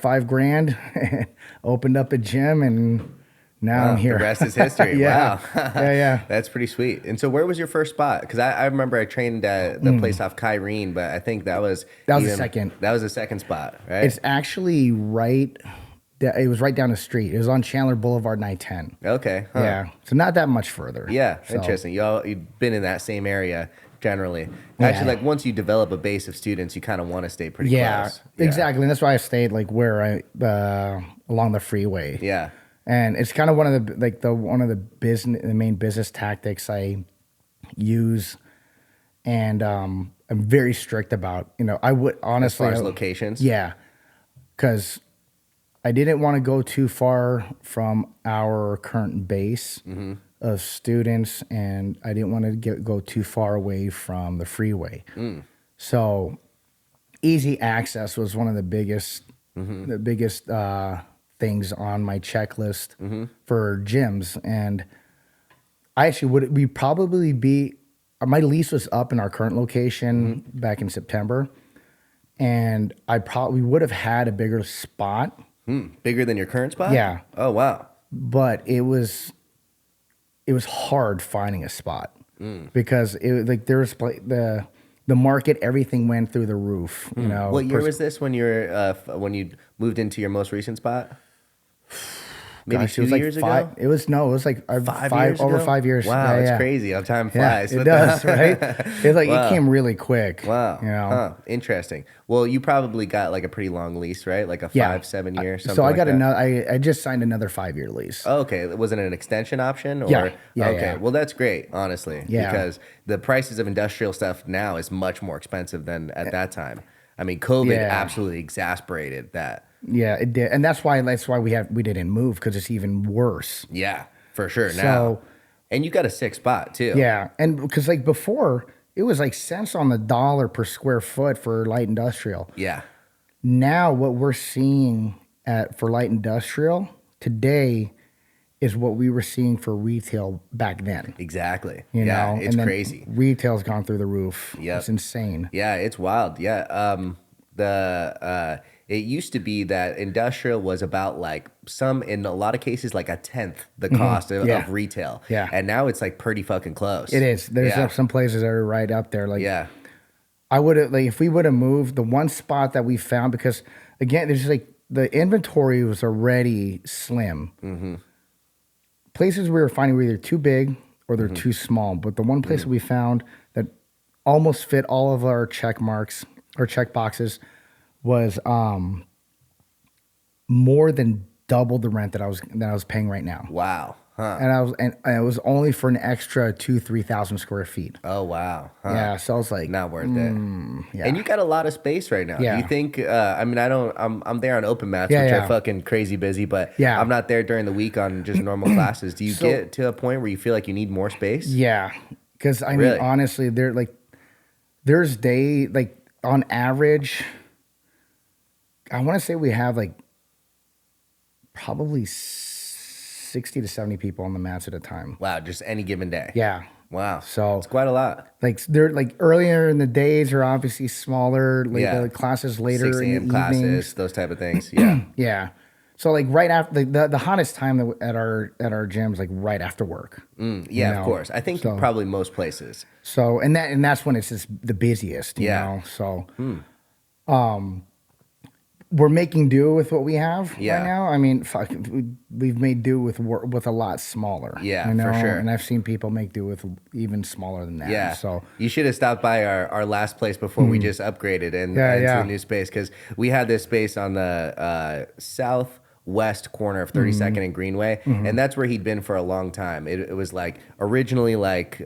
$5,000, opened up a gym, and now I'm here. The rest is history. Yeah. Wow. Yeah. That's pretty sweet. And so where was your first spot? Because I remember I trained at the place off Kyrene, but I think that was the second. That was the second spot, right? It's actually it was right down the street. It was on Chandler Boulevard and I-10. Okay. Huh. Yeah. So not that much further. Yeah. So. Interesting. You've been in that same area generally. Actually, like once you develop a base of students, you kind of want to stay pretty close. Yeah, exactly. And that's why I stayed like where along the freeway. Yeah. And it's kind of one of the main business tactics I use, and I'm very strict about. I would honestly, as far as locations. Yeah, because I didn't want to go too far from our current base of students, and I didn't want to go too far away from the freeway. So easy access was one of the biggest things on my checklist for gyms. And I actually my lease was up in our current location back in September, and I probably would have had a bigger spot. Bigger than your current spot? Yeah. Oh, wow. But it was hard finding a spot because there was the market, everything went through the roof. What year was this when you moved into your most recent spot? Maybe Gosh, 2 years ago? It was like 5 years ago? over 5 years. Wow, it's crazy how time flies. Yeah, it does, right? It's like it came really quick. Wow. Huh. Interesting. Well, you probably got like a pretty long lease, right? Like a 5-7 year something. So I got another. I just signed another 5-year lease. Oh, okay. Was it an extension option? Or? Yeah. Okay. Yeah. Well, that's great, honestly. Yeah. Because the prices of industrial stuff now is much more expensive than at that time. I mean, COVID Yeah. absolutely exasperated that. Yeah, it did, and that's why we didn't move, because it's even worse. Yeah, for sure. So Now, and you got a sick spot too. yeah, and because like before it was like cents on the dollar per square foot for light industrial. Yeah. Now what we're seeing for light industrial today is what we were seeing for retail back then. Exactly. You yeah, know, it's and then crazy. Retail's gone through the roof. Yep. It's insane. Yeah, it's wild. Yeah. It used to be that industrial was about like in a lot of cases, like a tenth the cost Yeah. of retail. Yeah. And now it's like pretty fucking close. It is. There's Yeah. some places that are right up there. Like Yeah. I would have, like, if we would have moved the one spot that we found, because again, there's like the inventory was already slim. Mm-hmm. Places we were finding were either too big or they're too small. But the one place that we found that almost fit all of our check marks or check boxes was more than double the rent that I was paying right now. Wow. Huh. And it was only for an extra 3,000 square feet. Oh, wow. Huh. Yeah, so I was like, Not worth it. yeah. And you got a lot of space right now. Yeah. Do you think, I mean, I'm there on open mats, Yeah, which yeah. are fucking crazy busy, but Yeah. I'm not there during the week on just normal classes. Do you get to a point where you feel like you need more space? Yeah, because I mean, Really? honestly, there's like on average, I want to say we have like probably 60 to 70 people on the mats at a time. Wow, just any given day. Yeah. Wow. So It's quite a lot. like they're like earlier in the days are obviously smaller. Like Yeah. the classes later 6 in a.m. the classes, evenings. those type of things. Yeah. Yeah. So like right after the hottest time at our gym is like right after work. Yeah, You of know, course. I think so- probably most places. So and that's when it's just the busiest. You Yeah. know. So we're making do with what we have Yeah. right now. I mean, fuck, we've made do with a lot smaller. Yeah, you know? for sure. And I've seen people make do with even smaller than that. Yeah. So you should have stopped by our last place before we just upgraded and Yeah, into yeah. a new space, because we had this space on the southwest corner of 32nd and Greenway, and that's where he'd been for a long time. It was like originally like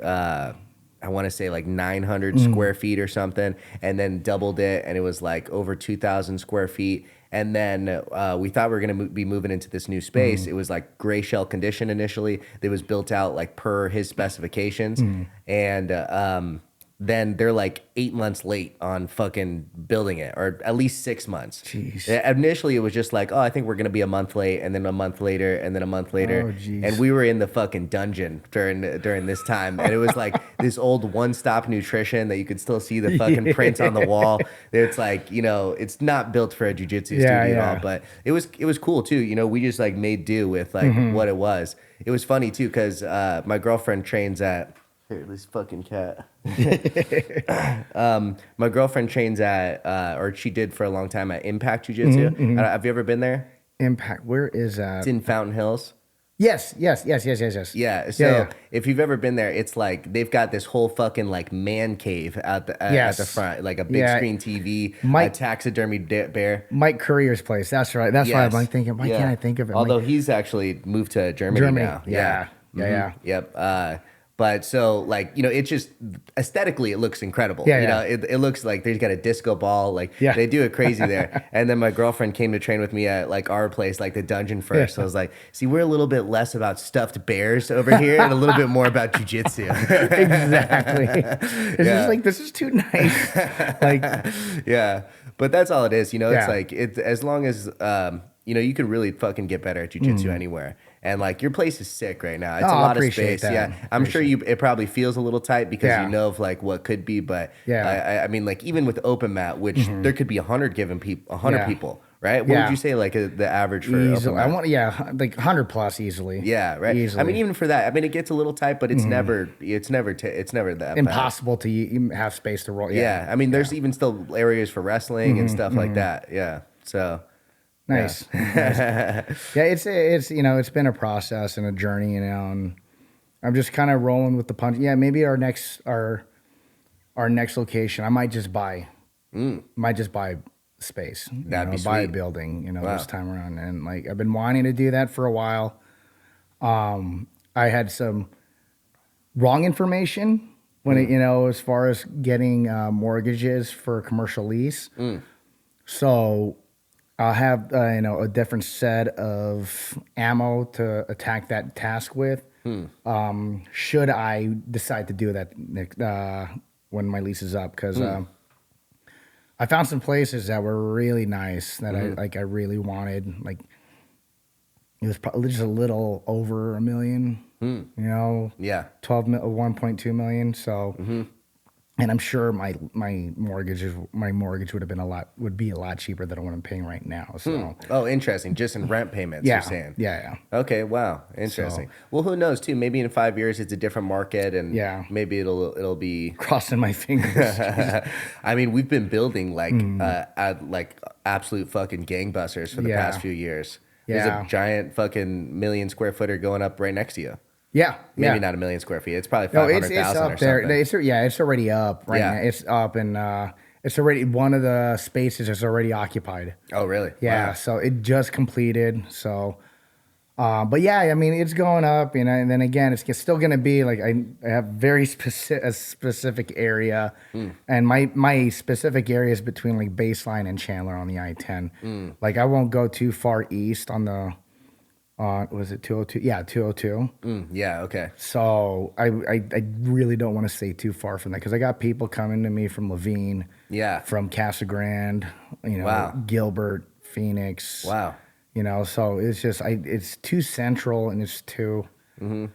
I want to say like 900 square feet or something, and then doubled it, and it was like over 2,000 square feet. And then we thought we were going to be moving into this new space. It was like gray shell condition initially. It was built out like per his specifications. And then they're like 8 months late on fucking building it, or at least 6 months. Jeez. Initially, it was just like, oh, I think we're going to be a month late, and then a month later, and then a month later. Oh, jeez. And we were in the fucking dungeon during this time. And it was like this old one-stop nutrition that you could still see the fucking prints on the wall. It's like, you know, it's not built for a jiu-jitsu studio at all, but it was cool too. You know, we just like made do with like what it was. It was funny too, because my girlfriend trains at... Here, this fucking cat. My girlfriend trains at, or she did for a long time at Impact Jujitsu. Have you ever been there? Impact. Where is that? It's in Fountain Hills. Yes. Yeah. So Yeah. if you've ever been there, it's like they've got this whole fucking like man cave at the Yes. front, like a big Yeah. screen TV, Mike- a taxidermied bear. Mike Courier's place. That's right. That's why I'm Yes. like thinking, why Yeah. can't I think of it? Although Like, he's actually moved to Germany now. Yeah. Yeah. Yep. But so like, you know, it just aesthetically it looks incredible. Yeah, You yeah. know, it looks like they've got a disco ball. Like Yeah. they do it crazy there. And then my girlfriend came to train with me at like our place, like the dungeon first. So I was like, see, we're a little bit less about stuffed bears over here and a little bit more about jujitsu. Exactly. It's just like, this is too nice. Like, Yeah. But that's all it is. You know, it's Yeah. like as long as you know, you can really fucking get better at jujitsu anywhere. And like your place is sick right now. It's Oh, a I lot of appreciate space. that. Yeah. I'm sure it probably feels a little tight because Yeah. you know of like what could be, but Yeah. I mean like even with open mat, which there could be 100 Yeah. people, right? What Yeah. would you say like the average for easily. open mat? Like 100 plus easily. Yeah, right. Easily. I mean, even for that, I mean, it gets a little tight, but it's never that bad. Impossible to have space to roll. Yeah, I mean, there's even still areas for wrestling and stuff like that. Yeah, so Nice. Nice. Yeah, it's you know, it's been a process and a journey, you know, and I'm just kind of rolling with the punch. Yeah, maybe our next location, I might just buy space. That'd be buy a sweet. building, you know, Wow. this time around. And like I've been wanting to do that for a while. I had some wrong information when it, as far as getting mortgages for commercial lease. So I'll have a different set of ammo to attack that task with. Should I decide to do that when my lease is up, because I found some places that were really nice that I really wanted. Like, it was probably just a little over $1 million. Yeah. 1.2 million. So, and I'm sure my mortgage would be a lot cheaper than what I'm paying right now. So, Oh, interesting. Just in rent payments, you're saying. Yeah. Okay, wow, interesting. Well, who knows too? Maybe in 5 years it's a different market, and maybe it'll be crossing my fingers. I mean, we've been building like absolute fucking gangbusters for the past few years. There's a giant fucking million square footer going up right next to you. Yeah, maybe not 1 million square feet. It's probably 500,000 it's up or there. something. It's already up right now. It's up, and it's already, one of the spaces is already occupied. Oh, really? Yeah. Wow. So it just completed. So, but yeah, I mean, it's going up, and then again, it's still going to be like, I have very specific area, and my specific area is between like Baseline and Chandler on the I-10. Like, I won't go too far east on the. Was it 202? Yeah, 202. Yeah, okay. So I really don't want to stay too far from that, because I got people coming to me from Levine, from Casa Grande, Gilbert, Phoenix. Wow. So it's just it's too central, and it's too. And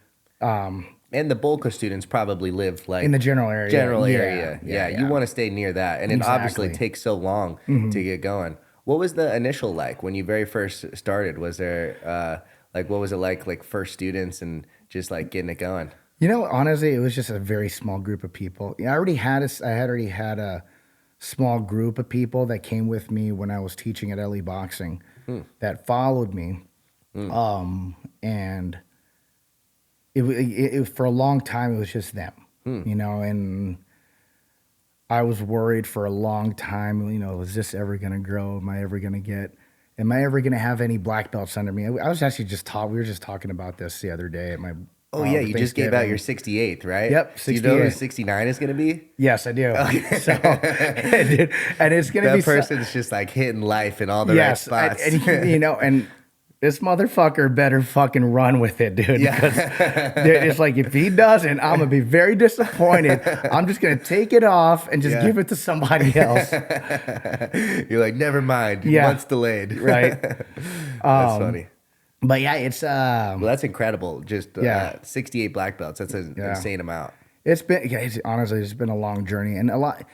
the bulk of students probably live like in the general area. Yeah. You want to stay near that, and it obviously takes so long to get going. What was the initial like when you very first started? Was there what was it like first students and just like getting it going? Honestly, it was just a very small group of people. I already had a small group of people that came with me when I was teaching at LE Boxing that followed me, and it for a long time it was just them, and I was worried for a long time, is this ever going to grow? Am I ever going to have any black belts under me? I was actually we were just talking about this the other day at my. Oh, yeah, you just gave out your 68th, right? Yep, 68. Do you know who 69 is going to be? Yes, I do. Okay. So, and it's going to be... That person's just like hitting life in all the right spots. And this motherfucker better fucking run with it, dude. Yeah. Because it's like, if he doesn't, I'm going to be very disappointed. I'm just going to take it off and just give it to somebody else. You're like, never mind. Months delayed. Right. That's funny. But yeah, it's... well, that's incredible. Just 68 black belts. That's an insane amount. It's been a long journey, and a lot,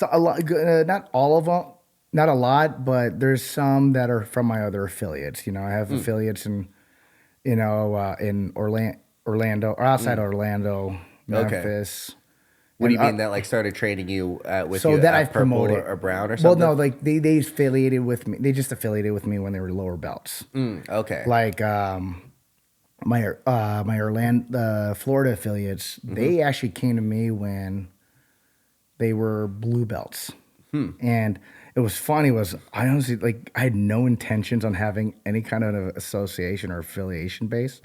not all of them, not a lot, but there's some that are from my other affiliates. I have affiliates in Orlando, or outside Orlando, Memphis. Okay. What do you mean that like started training you with so you that at I've purple promoted or brown or something? Well, no, like they affiliated with me. They just affiliated with me when they were lower belts. Okay. Like my Orlando, Florida affiliates, they actually came to me when they were blue belts, and it was funny. I honestly I had no intentions on having any kind of association or affiliation base.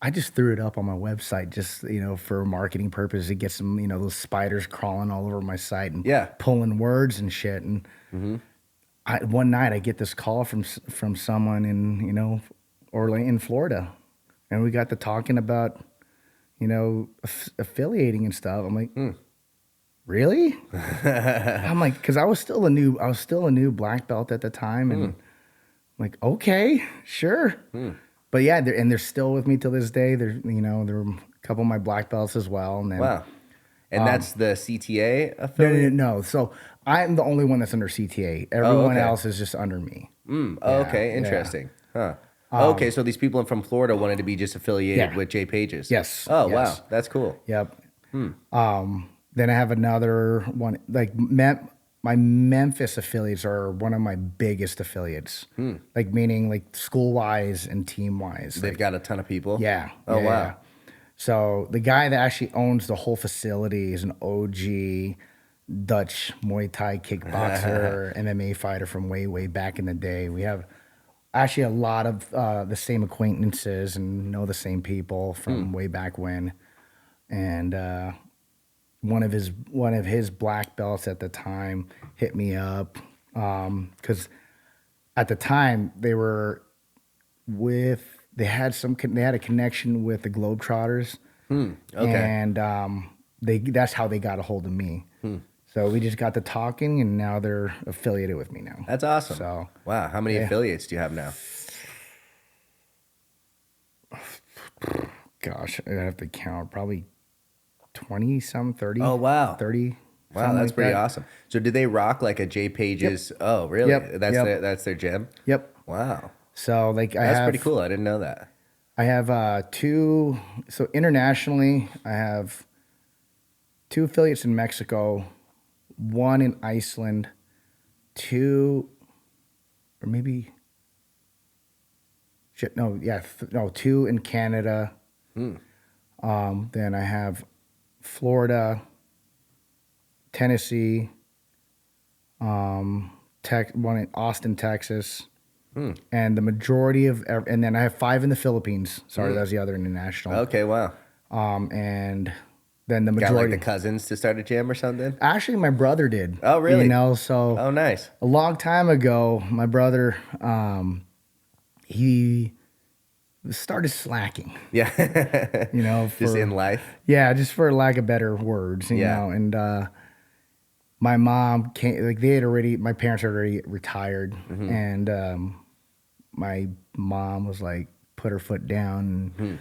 I just threw it up on my website just, for marketing purposes to get some, those spiders crawling all over my site and pulling words and shit. And one night I get this call from someone in, Orlando, in Florida. And we got to talking about, affiliating and stuff. I'm like, really? I'm like, because I was still a new black belt at the time. And I'm like, okay, sure. But yeah, they're still with me till this day. There were a couple of my black belts as well. And then, wow. And that's the CTA affiliate? No. So I'm the only one that's under CTA. Everyone else is just under me. Okay, interesting. Huh. Okay, so these people from Florida wanted to be just affiliated with Jay Pages. Yes. Oh, yes. Wow. That's cool. Yep. Then I have another one, my Memphis affiliates are one of my biggest affiliates, meaning school-wise and team-wise. They've got a ton of people? Yeah. Oh, wow. Yeah. So the guy that actually owns the whole facility is an OG Dutch Muay Thai kickboxer, MMA fighter from way, way back in the day. We have actually a lot of the same acquaintances and know the same people from way back when. And one of his black belts at the time hit me up because at the time they had a connection with the Globetrotters, Okay. and that's how they got a hold of me. So we just got to talking, and now they're affiliated with me now. That's awesome. So wow, how many affiliates do you have now? Gosh, I have to count. Probably 20 some, 30. Oh wow, 30. wow, that's pretty awesome. So did they rock like a J Page's? Yep. Oh really? Yep. That's their gym. Yep. Wow. So like that's pretty cool. I didn't know that. I have two. So internationally, I have 2 affiliates in Mexico, 1 in Iceland, 2, or maybe. Shit, no, yeah, 2 in Canada. Then I have Florida, Tennessee, one in Austin, Texas, and the majority of, and then I have 5 in the Philippines. Sorry, that's the other international. Okay, wow. And then the majority. Got like the cousins to start a gym or something? Actually, my brother did. Oh, really? You know, so. Oh, nice. A long time ago, my brother, he started slacking. Yeah. You know, just in life. Yeah, just for lack of better words, you know. And my mom came, like my parents had already retired, and my mom was like, put her foot down. And,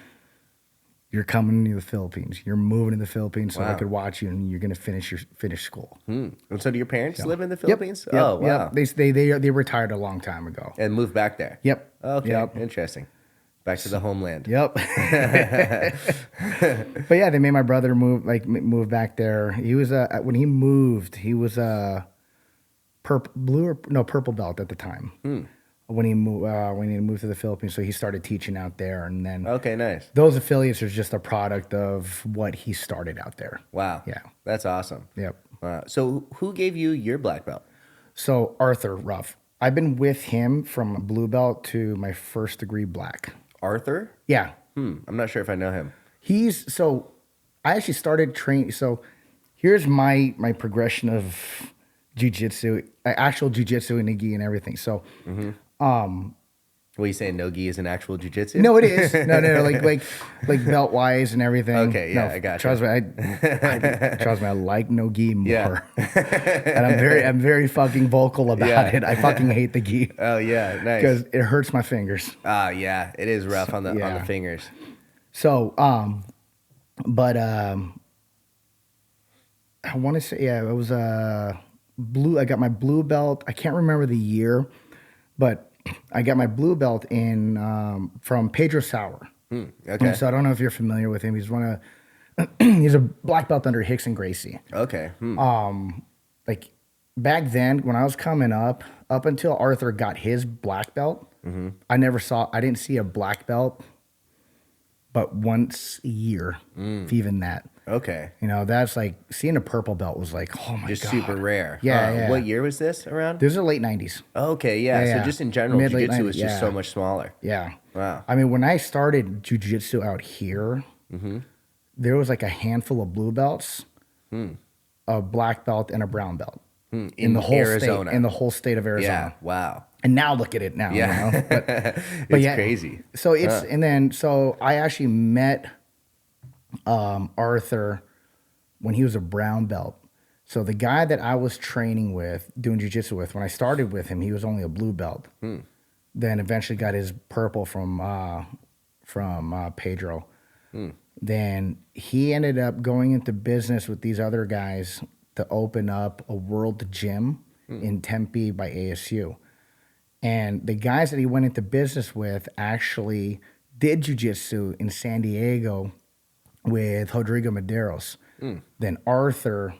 you're coming to the Philippines. You're moving to the Philippines so I could watch you, and you're gonna finish school. And so, do your parents live in the Philippines? Yep, oh, wow. Yep. They retired a long time ago and moved back there. Yep. Okay. Yep. Interesting. Back to the homeland. Yep. But yeah, they made my brother move back there. He was when he moved, he was a purple belt at the time. When he moved to the Philippines, so he started teaching out there, and then okay, nice. Those affiliates are just a product of what he started out there. Wow. Yeah. That's awesome. Yep. Wow. So who gave you your black belt? So Arthur Ruff. I've been with him from blue belt to my first degree black. Arthur? Yeah. I'm not sure if I know him. I actually started training. So here's my progression of jujitsu, actual jujitsu and gi and everything. So, what are you saying? No gi is an actual jujitsu? No, it is. No, like belt wise and everything. Okay, yeah, no, I got trust you. Trust me, I like no gi more. Yeah. And I'm very fucking vocal about it. I fucking hate the gi. Oh yeah, nice. Because it hurts my fingers. Ah, yeah, it is rough on the fingers. So, but I want to say, yeah, it was blue. I got my blue belt. I can't remember the year, but I got my blue belt from Pedro Sauer. Okay. So I don't know if you're familiar with him. He's he's a black belt under Hicks and Gracie. Okay. Like back then when I was coming up until Arthur got his black belt, I didn't see a black belt but once a year, if even that. Okay. You know, that's like seeing a purple belt was like, oh my God. Just super rare. Yeah. What year was this around? This is the late 90s. Okay, yeah. So just in general, Mid-late jiu-jitsu was 90s, just so much smaller. Yeah. Wow. I mean, when I started jiu-jitsu out here, there was like a handful of blue belts, a black belt, and a brown belt. In the whole Arizona. In the whole state of Arizona. Yeah, wow. And now look at it now. Yeah. You know? But It's crazy. So so I actually met Arthur when he was a brown belt. So the guy that I was training with, doing jiu-jitsu with, when I started with him, he was only a blue belt. Then eventually got his purple from Pedro. Then he ended up going into business with these other guys to open up a world gym in Tempe by ASU. And the guys that he went into business with actually did jiu-jitsu in San Diego with Rodrigo Medeiros. Then Arthur,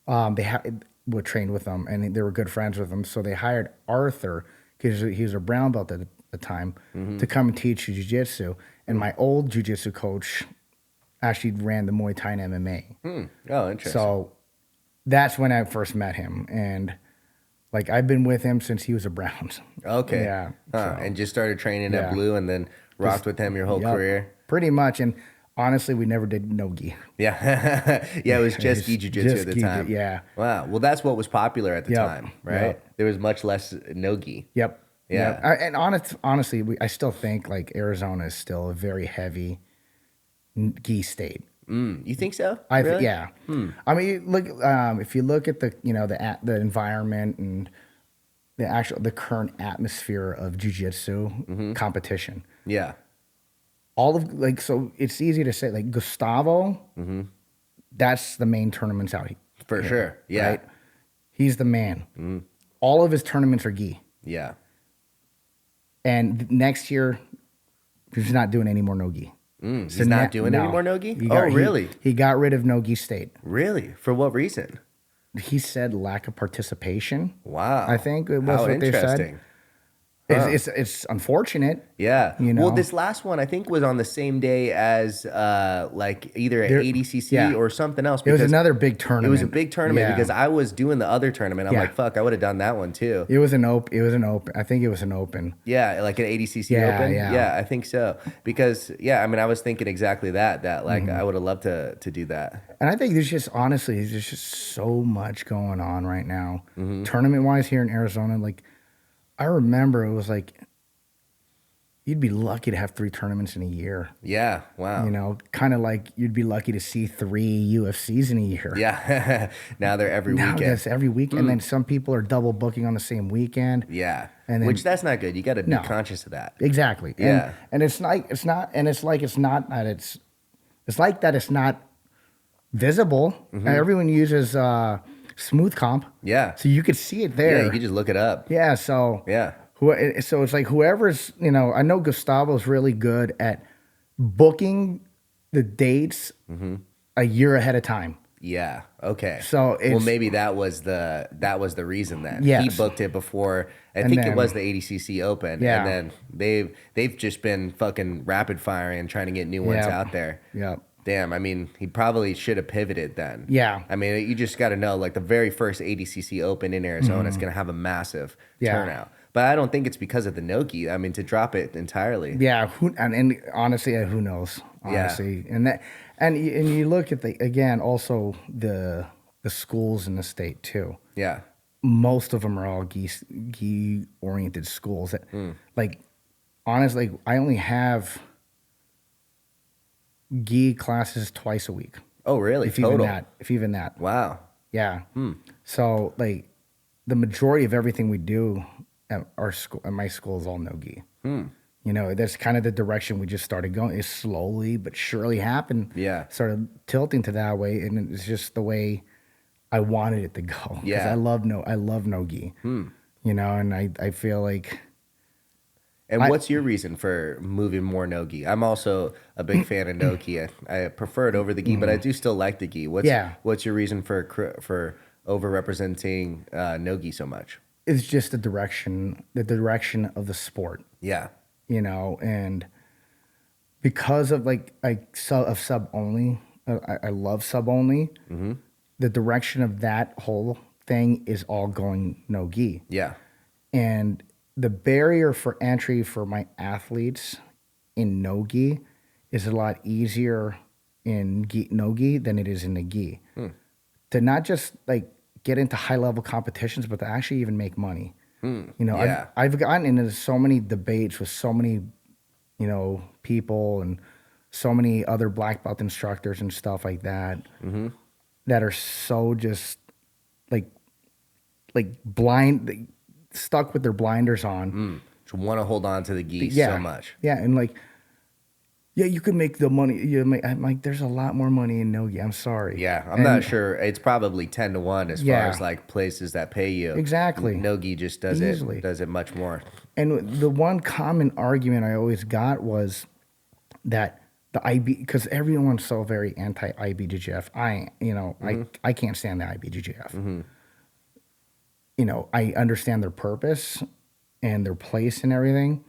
would train with them, and they were good friends with him. So they hired Arthur, because he was a brown belt at the time, to come and teach jiu-jitsu. And my old jiu-jitsu coach actually ran the Muay Thai and MMA. Oh, interesting. So that's when I first met him. And like I've been with him since he was a brown. Okay. Yeah. And just started training at blue and then rocked with him your whole career? Pretty much. And honestly, we never did no-gi. Yeah. Yeah, it was just gi jujitsu Just at the gi, time. yeah. Wow. Well, that's what was popular at the Yep. time, right? Yep. There was much less no-gi. Yep. Yep. Yeah. And honestly, I still think like Arizona is still a very heavy gi state. You think so? I Really? yeah. I mean, look if you look at the the environment and the current atmosphere of jujitsu competition. Yeah. All of like so it's easy to say like Gustavo. That's the main tournaments out here. For sure. Yeah. Right? He's the man. All of his tournaments are gi. Yeah. And next year, he's not doing any more no-gi. He's not doing any more no-gi? Really? He got rid of no-gi state. Really? For what reason? He said lack of participation. Wow. I think it was How what they said. interesting. Huh. It's unfortunate. Yeah. You know? Well, this last one I think was on the same day as like either an ADCC yeah. or something else. It was because another big tournament. It was a big tournament Yeah. because I was doing the other tournament. I'm Yeah. like, fuck, I would have done that one too. It was an open. I think it was an open. Yeah, like an ADCC Yeah, Open. yeah. Yeah, I think so. Because I mean, I was thinking exactly that. That like I would have loved to do that. And I think there's just so much going on right now, tournament wise here in Arizona. Like I remember it was like. You'd be lucky to have 3 tournaments in a year. Yeah, wow. You know, kind of like you'd be lucky to see 3 UFCs in a year. Yeah, now they're every Now weekend. that's every weekend. And then some people are double booking on the same weekend. Yeah, And then- which that's not good. You got to be No. conscious of that. Exactly. Yeah. And it's like it's not visible. Everyone uses smooth comp. Yeah. So you could see it there. Yeah, you can just look it up. Yeah, so Yeah. So it's like whoever's, I know Gustavo's really good at booking the dates a year ahead of time. Yeah. Okay. So well, it's, maybe that was the reason then. Yes. He booked it before. I And think it then- was the ADCC Open. Yeah. And then they've just been fucking rapid firing and trying to get new ones Yeah. out there. yeah, Damn. I mean, he probably should have pivoted then. Yeah. I mean, you just got to know, like the very first ADCC Open in Arizona is going to have a massive Yeah. turnout. But I don't think it's because of the no-gi. I mean, to drop it entirely. yeah. And honestly, who knows? Honestly, and you look at also the schools in the state too. Yeah. Most of them are all gi oriented schools. That, like, honestly, I only have gi classes twice a week. Oh, really? If Total. even that. Wow. Yeah. So like the majority of everything we do at our school, at my school, is all no gi. That's kind of the direction we just started going. It slowly but surely happened. Yeah. Started tilting to that way, and it's just the way I wanted it to go. 'Cause Yeah. I love no gi. And I feel like. And what's your reason for moving more no-gi? I'm also a big fan of no-gi. I prefer it over the gi, but I do still like the gi. What's your reason for over-representing no-gi so much? It's just the direction of the sport. Yeah. And because of sub only, I love sub only. The direction of that whole thing is all going no gi. Yeah. And the barrier for entry for my athletes in no gi is a lot easier in no gi than it is in the gi. To not just like get into high level competitions, but to actually even make money. Yeah. I've gotten into so many debates with so many, people and so many other black belt instructors and stuff like that, that are so just like blind, stuck with their blinders on. Just want to hold on to the gi so much. Yeah, and like, yeah, you could make the money. I'm like, there's a lot more money in no gi. I'm sorry. Yeah, I'm not sure. It's probably 10-1 as far as like places that pay you. Exactly. No-gi just does Easily. it much more. And the one common argument I always got was that the IB, because everyone's so very anti-IBJJF. I can't stand the IBJJF. I understand their purpose and their place and everything,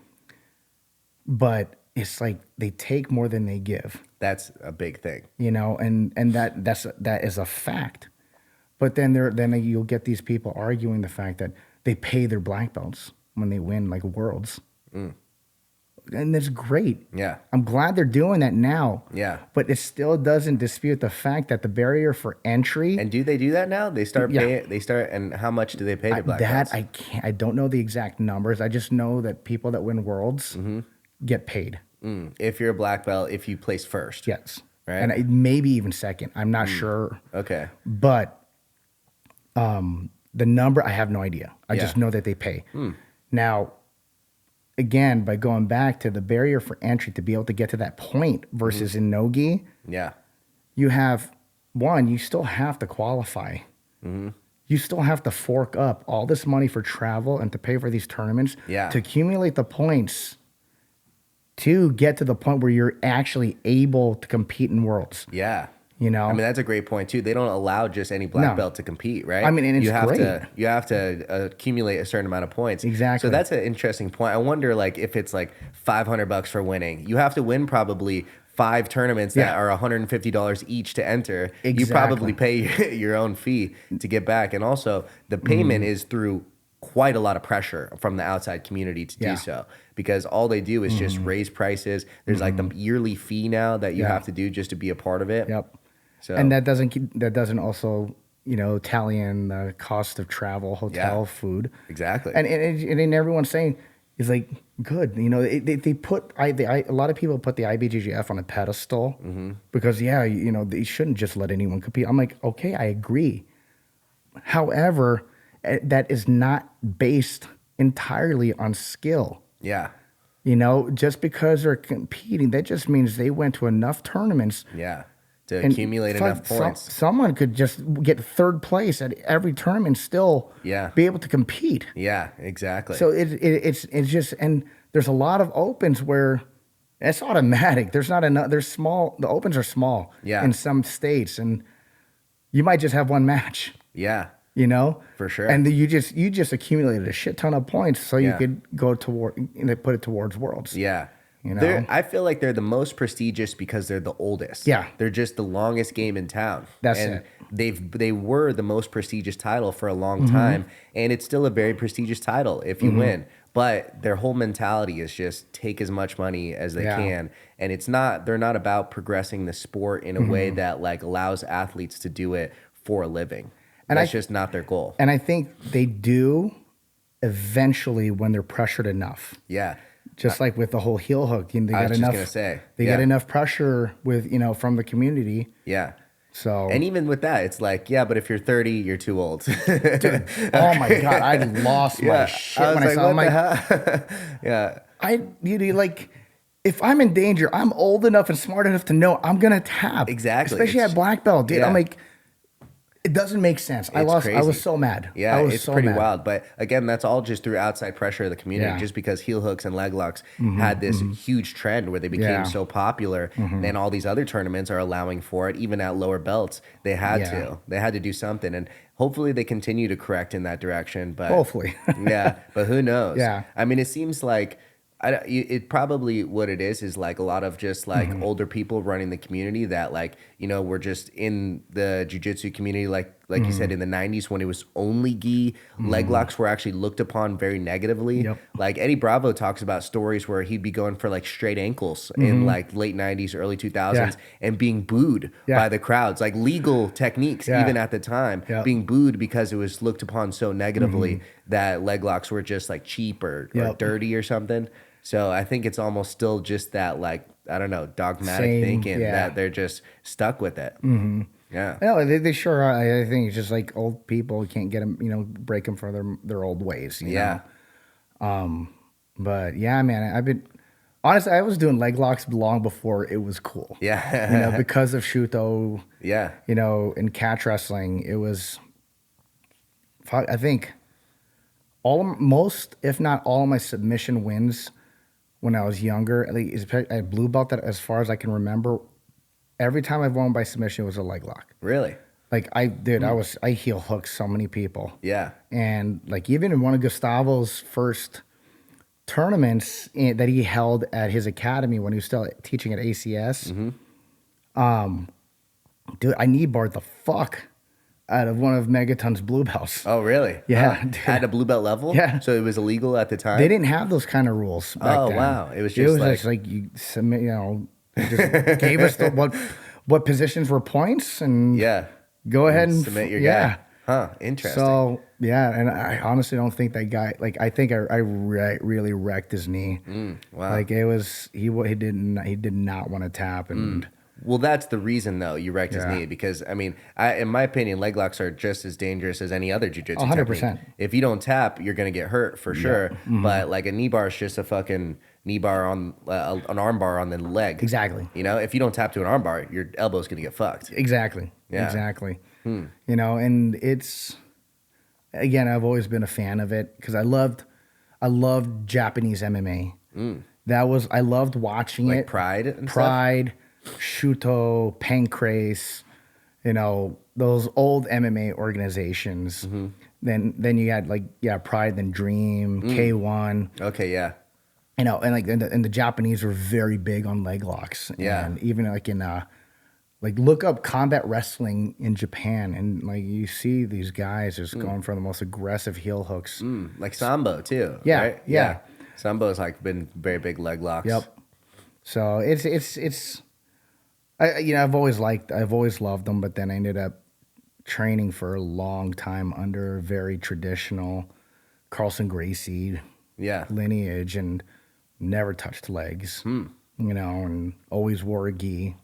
but it's like they take more than they give. That's a big thing. And that is a fact. But then you'll get these people arguing the fact that they pay their black belts when they win like worlds. and that's great. Yeah. I'm glad they're doing that now. Yeah. But it still doesn't dispute the fact that the barrier for entry. And do they do that now? They start paying. They start, and how much do they pay to black belts? I can't. I don't know the exact numbers. I just know that people that win worlds get paid. If you're a black belt, if you place first. Yes. Right. And maybe even second. I'm not sure. Okay. But the number, I have no idea. I just know that they pay. Now, again, by going back to the barrier for entry to be able to get to that point versus in no-gi, you have, one, you still have to qualify. You still have to fork up all this money for travel and to pay for these tournaments to accumulate the points to get to the point where you're actually able to compete in worlds. Yeah. You know, I mean, that's a great point too. They don't allow just any black belt to compete, right? I mean, and it's great. You have to accumulate a certain amount of points. Exactly. So that's an interesting point. I wonder, like, if it's like $500 for winning, you have to win probably 5 tournaments that are $150 each to enter. Exactly. You probably pay your own fee to get back, and also the payment is through quite a lot of pressure from the outside community to do so, because all they do is just raise prices. There's like the yearly fee now that you have to do just to be a part of it. Yep. So, and that doesn't also, you know, tally in the cost of travel, hotel, food. Exactly. And then everyone's saying is like, good. You know, they put a lot of people put the IBJJF on a pedestal because you know, they shouldn't just let anyone compete. I'm like, okay, I agree. However, that is not based entirely on skill. Yeah. You know, just because they're competing, that just means they went to enough tournaments. Yeah. To accumulate enough points. Someone could just get third place at every tournament, still be able to compete. Yeah, exactly. So it's just, and there's a lot of opens where it's automatic. There's not enough. There's small. The opens are small. In some states, and you might just have one match. Yeah. You know, for sure. And you just accumulated a shit ton of points, so you could go toward, put it towards worlds. Yeah. You know? I feel like they're the most prestigious because they're the oldest. Yeah. They're just the longest game in town. That's and it. They were the most prestigious title for a long time, and it's still a very prestigious title if you win. But their whole mentality is just take as much money as they can, and they're not about progressing the sport in a way that like allows athletes to do it for a living. And that's just not their goal. And I think they do eventually when they're pressured enough. Yeah. Just like with the whole heel hook, you know, I was just gonna say they get enough pressure with, you know, from the community. Yeah. So, and even with that, it's like, but if you're 30, you're too old. Dude, oh my God, I lost my shit when I saw like, if I'm in danger, I'm old enough and smart enough to know I'm gonna tap. Exactly. Especially at black belt, dude. I'm like, it doesn't make sense. I was so mad. Yeah, it's so pretty wild. But again, that's all just through outside pressure of the community. Just because heel hooks and leg locks had this huge trend where they became so popular, then all these other tournaments are allowing for it. Even at lower belts, they had to do something, and hopefully they continue to correct in that direction. But hopefully, but who knows? Yeah, I mean, it seems like. It probably what it is like a lot of just like older people running the community that like, you know, were just in the jiu-jitsu community like you said in the 90s when it was only gi. Leg locks were actually looked upon very negatively. Like Eddie Bravo talks about stories where he'd be going for like straight ankles in like late 90s, early 2000s and being booed by the crowds, like legal techniques even at the time being booed because it was looked upon so negatively that leg locks were just like cheap or dirty or something. So I think it's almost still just that, like, I don't know, dogmatic thinking that they're just stuck with it. Yeah. No, they sure are. I think it's just like old people can't get them, you know, break them for their old ways. You know? But yeah, man, honestly, I was doing leg locks long before it was cool. Yeah. You know, because of Shuto. Yeah. You know, in catch wrestling, it was, I think, most, if not all of my submission wins when I was younger, I blue belt that as far as I can remember, every time I've won by submission was a leg lock. Really? Like I heel hooked so many people. Yeah. And like even in one of Gustavo's first tournaments that he held at his academy when he was still teaching at ACS, dude, I knee barred the fuck out of one of Megaton's blue belts. Oh, really? Yeah, At a blue belt level? Yeah. So it was illegal at the time? They didn't have those kind of rules back then. Wow. It was just like you submit, they just gave us what positions were points and go ahead and submit your guy. Huh, interesting. So, yeah, and I honestly don't think that guy, like, I think I really wrecked his knee. Wow. Like, it was, he did not want to tap. And Well, that's the reason, though, you wrecked his knee. Because, I mean, in my opinion, leg locks are just as dangerous as any other jiu-jitsu 100%. technique. If you don't tap, you're going to get hurt for sure. But, like, a knee bar is just a fucking knee bar on, an arm bar on the leg. Exactly. If you don't tap to an arm bar, your elbow's going to get fucked. Exactly. Yeah. Exactly. And it's, again, I've always been a fan of it because I loved Japanese MMA. I loved watching it. Like Pride and Pride, Shuto, Pancrase, those old MMA organizations. Then you had Pride, then Dream, K1. Okay, yeah. And the Japanese were very big on leg locks. Yeah. And even look up combat wrestling in Japan, and you see these guys just going for the most aggressive heel hooks. Like Sambo too. Yeah, right? yeah. Sambo's been very big leg locks. Yep. So I've always loved them, but then I ended up training for a long time under very traditional Carlson Gracie lineage and never touched legs. And always wore a gi.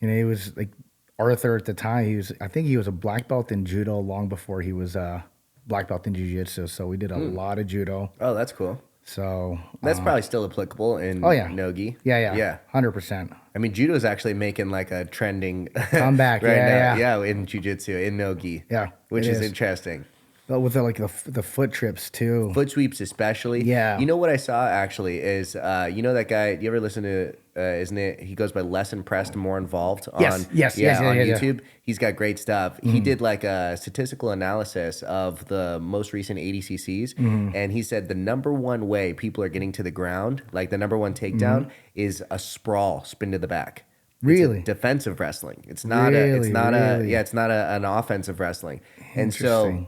He was like Arthur at the time. I think he was a black belt in judo long before he was a black belt in jiu-jitsu. So we did a lot of judo. Oh, that's cool. So that's probably still applicable in no-gi. Yeah. 100%. I mean, judo is actually making a trending comeback right now. Yeah, in jiu-jitsu, in no-gi. Yeah, which is interesting. But with the foot trips too. Foot sweeps especially. Yeah. You know what I saw actually is that guy, do you ever listen to isn't it he goes by Less Impressed, More Involved on yes, on YouTube. He's got great stuff. He did a statistical analysis of the most recent ADCCs and he said the number one way people are getting to the ground, the number one takedown is a sprawl, spin to the back. Really? It's defensive wrestling. It's not an offensive wrestling. And so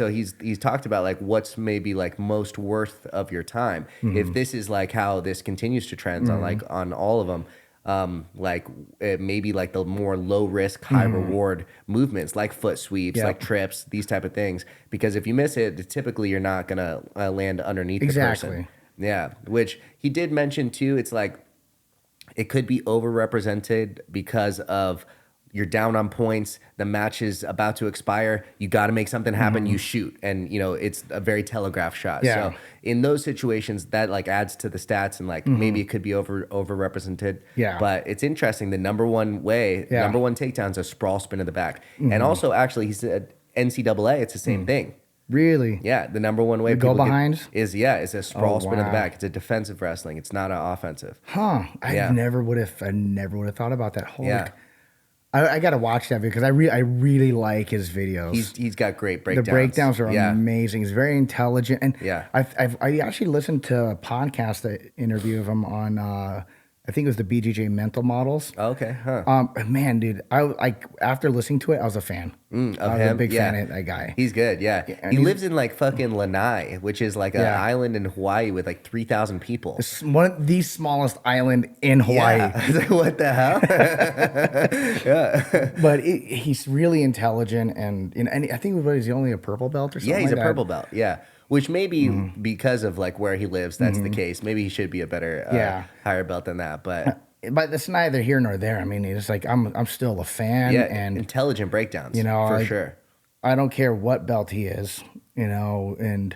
he's talked about what's maybe most worth of your time. If this is how this continues to trend on all of them, maybe the more low risk, high reward movements like foot sweeps, like trips, these type of things. Because if you miss it, typically you're not gonna land underneath the person. Yeah, which he did mention too. It's it could be overrepresented because of you're down on points, the match is about to expire, you got to make something happen, you shoot, and it's a very telegraphed shot. So in those situations, that adds to the stats, and maybe it could be overrepresented. Yeah. But it's interesting. The number one takedown is a sprawl spin to the back, and also actually he said NCAA, it's the same thing. Really? Yeah, the number one way the go behinds is a sprawl spin in the back. It's a defensive wrestling. It's not an offensive. Huh? I never would have thought about that. I gotta watch that video because I really like his videos. He's got great breakdowns. The breakdowns are amazing. He's very intelligent, and I actually listened to a podcast interview of him on. I think it was the BJJ Mental Models. Okay, huh? Man, dude, after listening to it, I was a fan. Of him? I was a big fan of that guy. He's good, yeah. He lives in fucking Lanai, which is an island in Hawaii with 3,000 people. The smallest island in Hawaii. Yeah. What the hell? Yeah. But he's really intelligent, and I think he's only a purple belt or something. Yeah, he's like a purple belt. Yeah. Which maybe because of where he lives, that's the case. Maybe he should be a better higher belt than that. But it's neither here nor there. I mean, it's I'm still a fan. Yeah, and intelligent breakdowns. For sure. I don't care what belt he is. And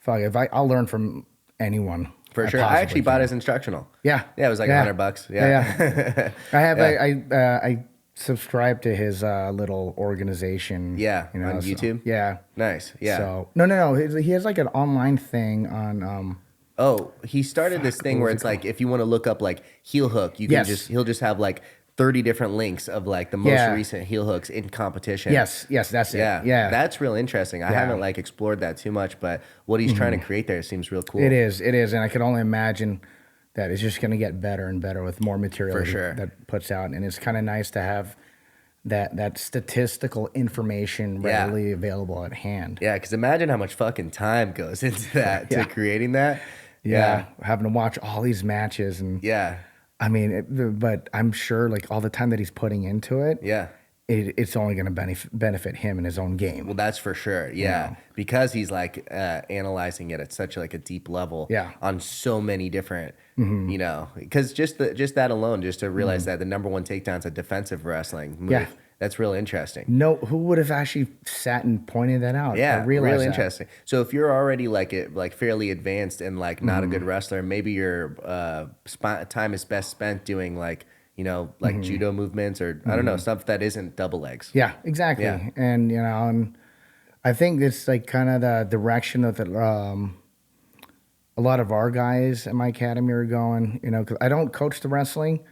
fuck, I'll learn from anyone. For sure. I actually bought his instructional. Yeah. Yeah, it was $100. Yeah. I have I subscribe to his little organization. Yeah, on YouTube. Yeah, nice. Yeah. So no. He has an online thing on. He started this thing where it's if you want to look up heel hook, you can he'll just have 30 different links of the most recent heel hooks in competition. Yes, that's it. Yeah, that's real interesting. I haven't explored that too much, but what he's trying to create there seems real cool. It is, and I can only imagine that it's just going to get better and better with more material for sure that puts out, and it's kind of nice to have that statistical information readily available at hand. Yeah, because imagine how much fucking time goes into that to creating that. Yeah, having to watch all these matches and Yeah. I mean, but I'm sure like all the time that he's putting into it, Yeah. it's only going to benefit him in his own game. Well, that's for sure. Yeah, because he's like analyzing it at such like a deep level. Yeah. On so many different, you know, because just that alone, just to realize that the number one takedown's a defensive wrestling move. Yeah. That's real interesting. No, who would have actually sat and pointed that out? Yeah, real interesting. So if you're already like fairly advanced and like not a good wrestler, maybe your time is best spent doing like, you know, like judo movements or I don't know, stuff that isn't double legs. Yeah, exactly. Yeah. And you know, and I think it's like kind of the direction that a lot of our guys at my academy are going. You know, because I don't coach the wrestling.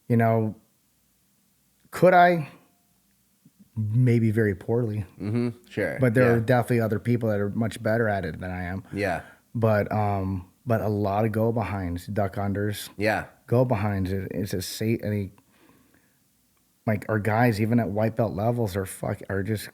You know, could I? Maybe very poorly. Sure. But there are definitely other people that are much better at it than I am. Yeah. But a lot of go behinds, duck unders. Yeah. Go behinds. It's a safe. Like our guys, even at white belt levels, are just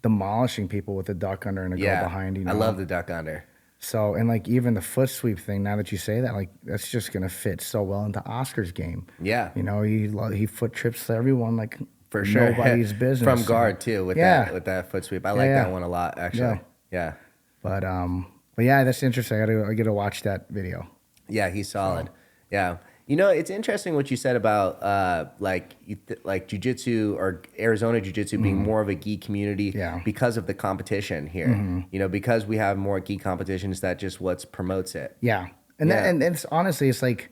demolishing people with a duck under and a go behind. You know? I love the duck under. So and like even the foot sweep thing. Now that you say that, like that's just gonna fit so well into Oscar's game. Yeah. You know, he foot trips everyone like. For sure. Nobody's business. From guard too with that foot sweep. I like that one a lot actually. Yeah. But yeah, that's interesting. I gotta watch that video. Yeah, he's solid. Yeah. You know, it's interesting what you said about like Jujitsu or Arizona Jiu-Jitsu being more of a gi community because of the competition here. You know, because we have more gi competitions, that just what promotes it. Yeah. And and it's honestly it's like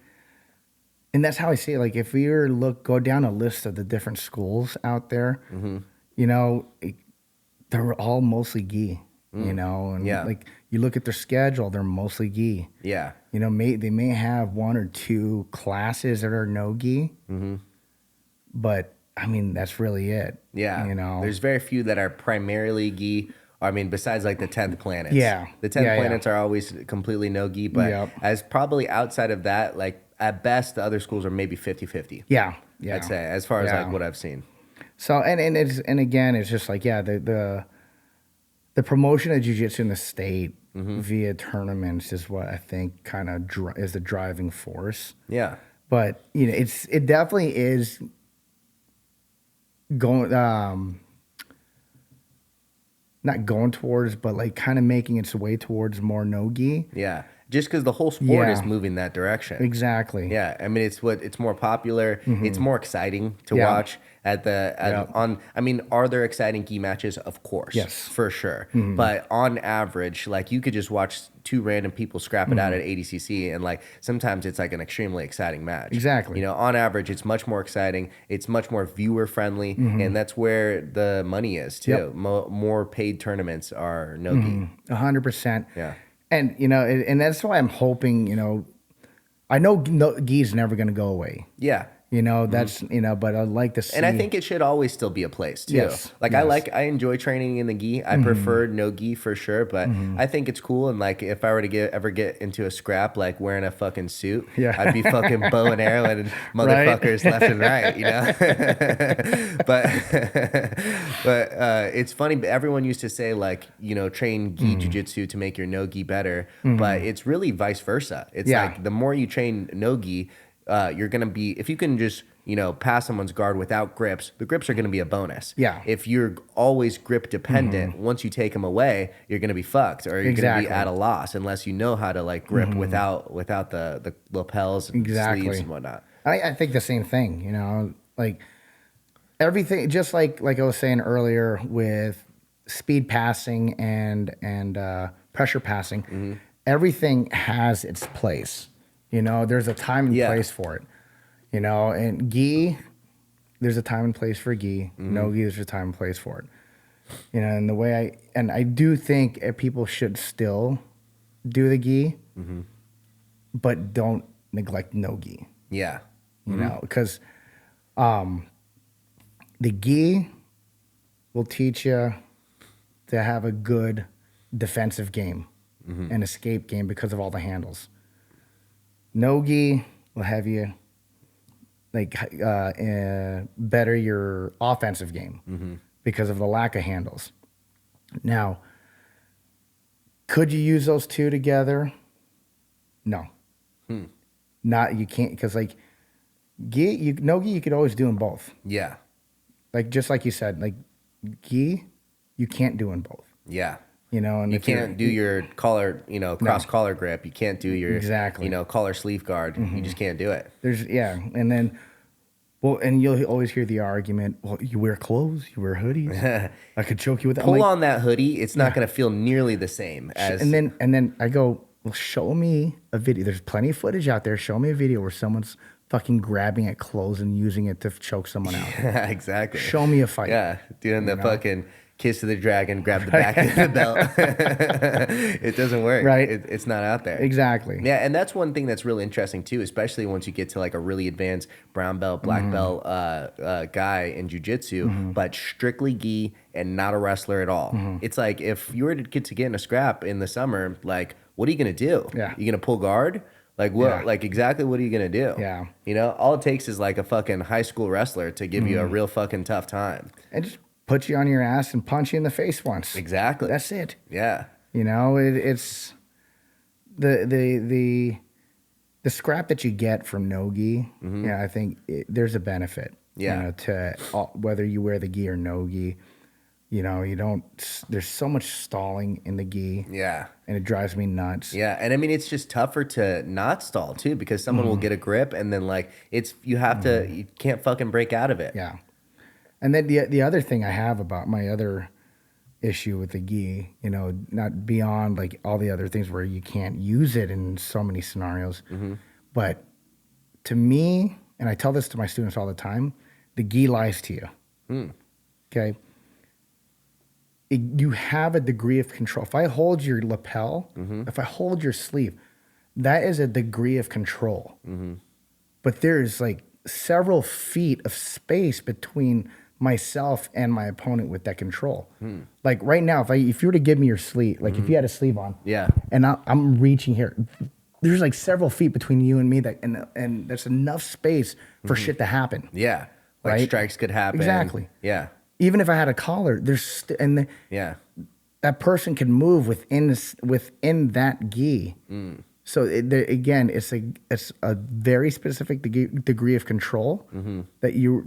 and that's how I see it. Like if we were go down a list of the different schools out there, you know, they're all mostly gi, you know, and like you look at their schedule, they're mostly gi. Yeah. You know, they may have one or two classes that are no gi, but I mean, that's really it. Yeah. You know, there's very few that are primarily gi. I mean, besides like the 10th planets. Yeah. The 10th planets are always completely no gi, but as probably outside of that, like at best, the other schools are maybe 50-50. Yeah. I'd say, as far as like what I've seen. So, and again, it's just like, the promotion of jiu-jitsu in the state via tournaments is what I think kind of is the driving force. Yeah. But, you know, it definitely is going, not going towards, but like kind of making its way towards more no-gi. Yeah. Just because the whole sport is moving that direction. Exactly. Yeah. I mean, it's more popular. It's more exciting to watch I mean, are there exciting gi matches? Of course. Yes. For sure. But on average, like you could just watch two random people scrap it out at ADCC and like sometimes it's like an extremely exciting match. Exactly. You know, on average, it's much more exciting. It's much more viewer friendly. And that's where the money is too. Yep. More paid tournaments are no gi. 100%. Yeah. And, you know, and that's why I'm hoping, you know, I know gi is never going to go away. Yeah. You know, that's, you know, but I'd like to see. And I think it should always still be a place too. Yes. Like I enjoy training in the gi. I prefer no gi for sure, but I think it's cool. And like if I were to ever get into a scrap, like wearing a fucking suit, I'd be fucking bow and arrowing motherfuckers left and right, you know? but it's funny. Everyone used to say like, you know, train gi jujitsu to make your no gi better, but it's really vice versa. It's like the more you train no gi, you're going to be, if you can just, you know, pass someone's guard without grips, the grips are going to be a bonus. Yeah. If you're always grip dependent, once you take them away, you're going to be fucked or you're going to be at a loss unless you know how to like grip without the lapels and sleeves and whatnot. I think the same thing, you know, like everything, just like I was saying earlier with speed passing and pressure passing, everything has its place. You know, there's a time and place for it. You know, and gi, there's a time and place for gi. No gi, there's a time and place for it. You know, and the way I do think people should still do the gi, but don't neglect no gi. Yeah. You know, because the gi will teach you to have a good defensive game and escape game because of all the handles. No gi will have you better your offensive game because of the lack of handles. Now, could you use those two together? No. Not you can't, because like no gi you could always do them both. Yeah. Like just like you said, like gi you can't do them both. Yeah. And you can't do your collar, cross collar grip. You can't do your collar sleeve guard. You just can't do it. And then and you'll always hear the argument, well, you wear clothes, you wear hoodies. I could choke you with that. Pull on that hoodie, it's not going to feel nearly the same as. And then I go, well, show me a video. There's plenty of footage out there. Show me a video where someone's fucking grabbing at clothes and using it to choke someone out. Yeah, exactly. Show me a fight. Yeah, doing the fucking kiss of the dragon, grab the back of the belt. It doesn't work. Right. It's not out there. Exactly. Yeah, and that's one thing that's really interesting too, especially once you get to like a really advanced brown belt, black belt guy in jujitsu, but strictly gi and not a wrestler at all. It's like if you were to get in a scrap in the summer, like what are you gonna do? Yeah. You gonna pull guard? Like what? Yeah. Like exactly what are you gonna do? Yeah. All it takes is like a fucking high school wrestler to give you a real fucking tough time. And just put you on your ass and punch you in the face once. Exactly. That's it. Yeah. It's the scrap that you get from no gi. Yeah, I think there's a benefit. Yeah. To whether you wear the gi or no gi. You don't. There's so much stalling in the gi. Yeah. And it drives me nuts. Yeah, and I mean it's just tougher to not stall too because someone will get a grip and then like you can't fucking break out of it. Yeah. And then the other thing I have about my other issue with the gi, not beyond like all the other things where you can't use it in so many scenarios, but to me, and I tell this to my students all the time, the gi lies to you. Okay. You have a degree of control. If I hold your lapel, if I hold your sleeve, that is a degree of control. But there's like several feet of space between myself and my opponent with that control. Like right now, if you were to give me your sleeve, like if you had a sleeve on, and I'm reaching here, there's like several feet between you and me and there's enough space for shit to happen. Yeah, like right? strikes could happen. Exactly. Yeah. Even if I had a collar, that person can move within that gi. So again, it's a very specific degree of control that you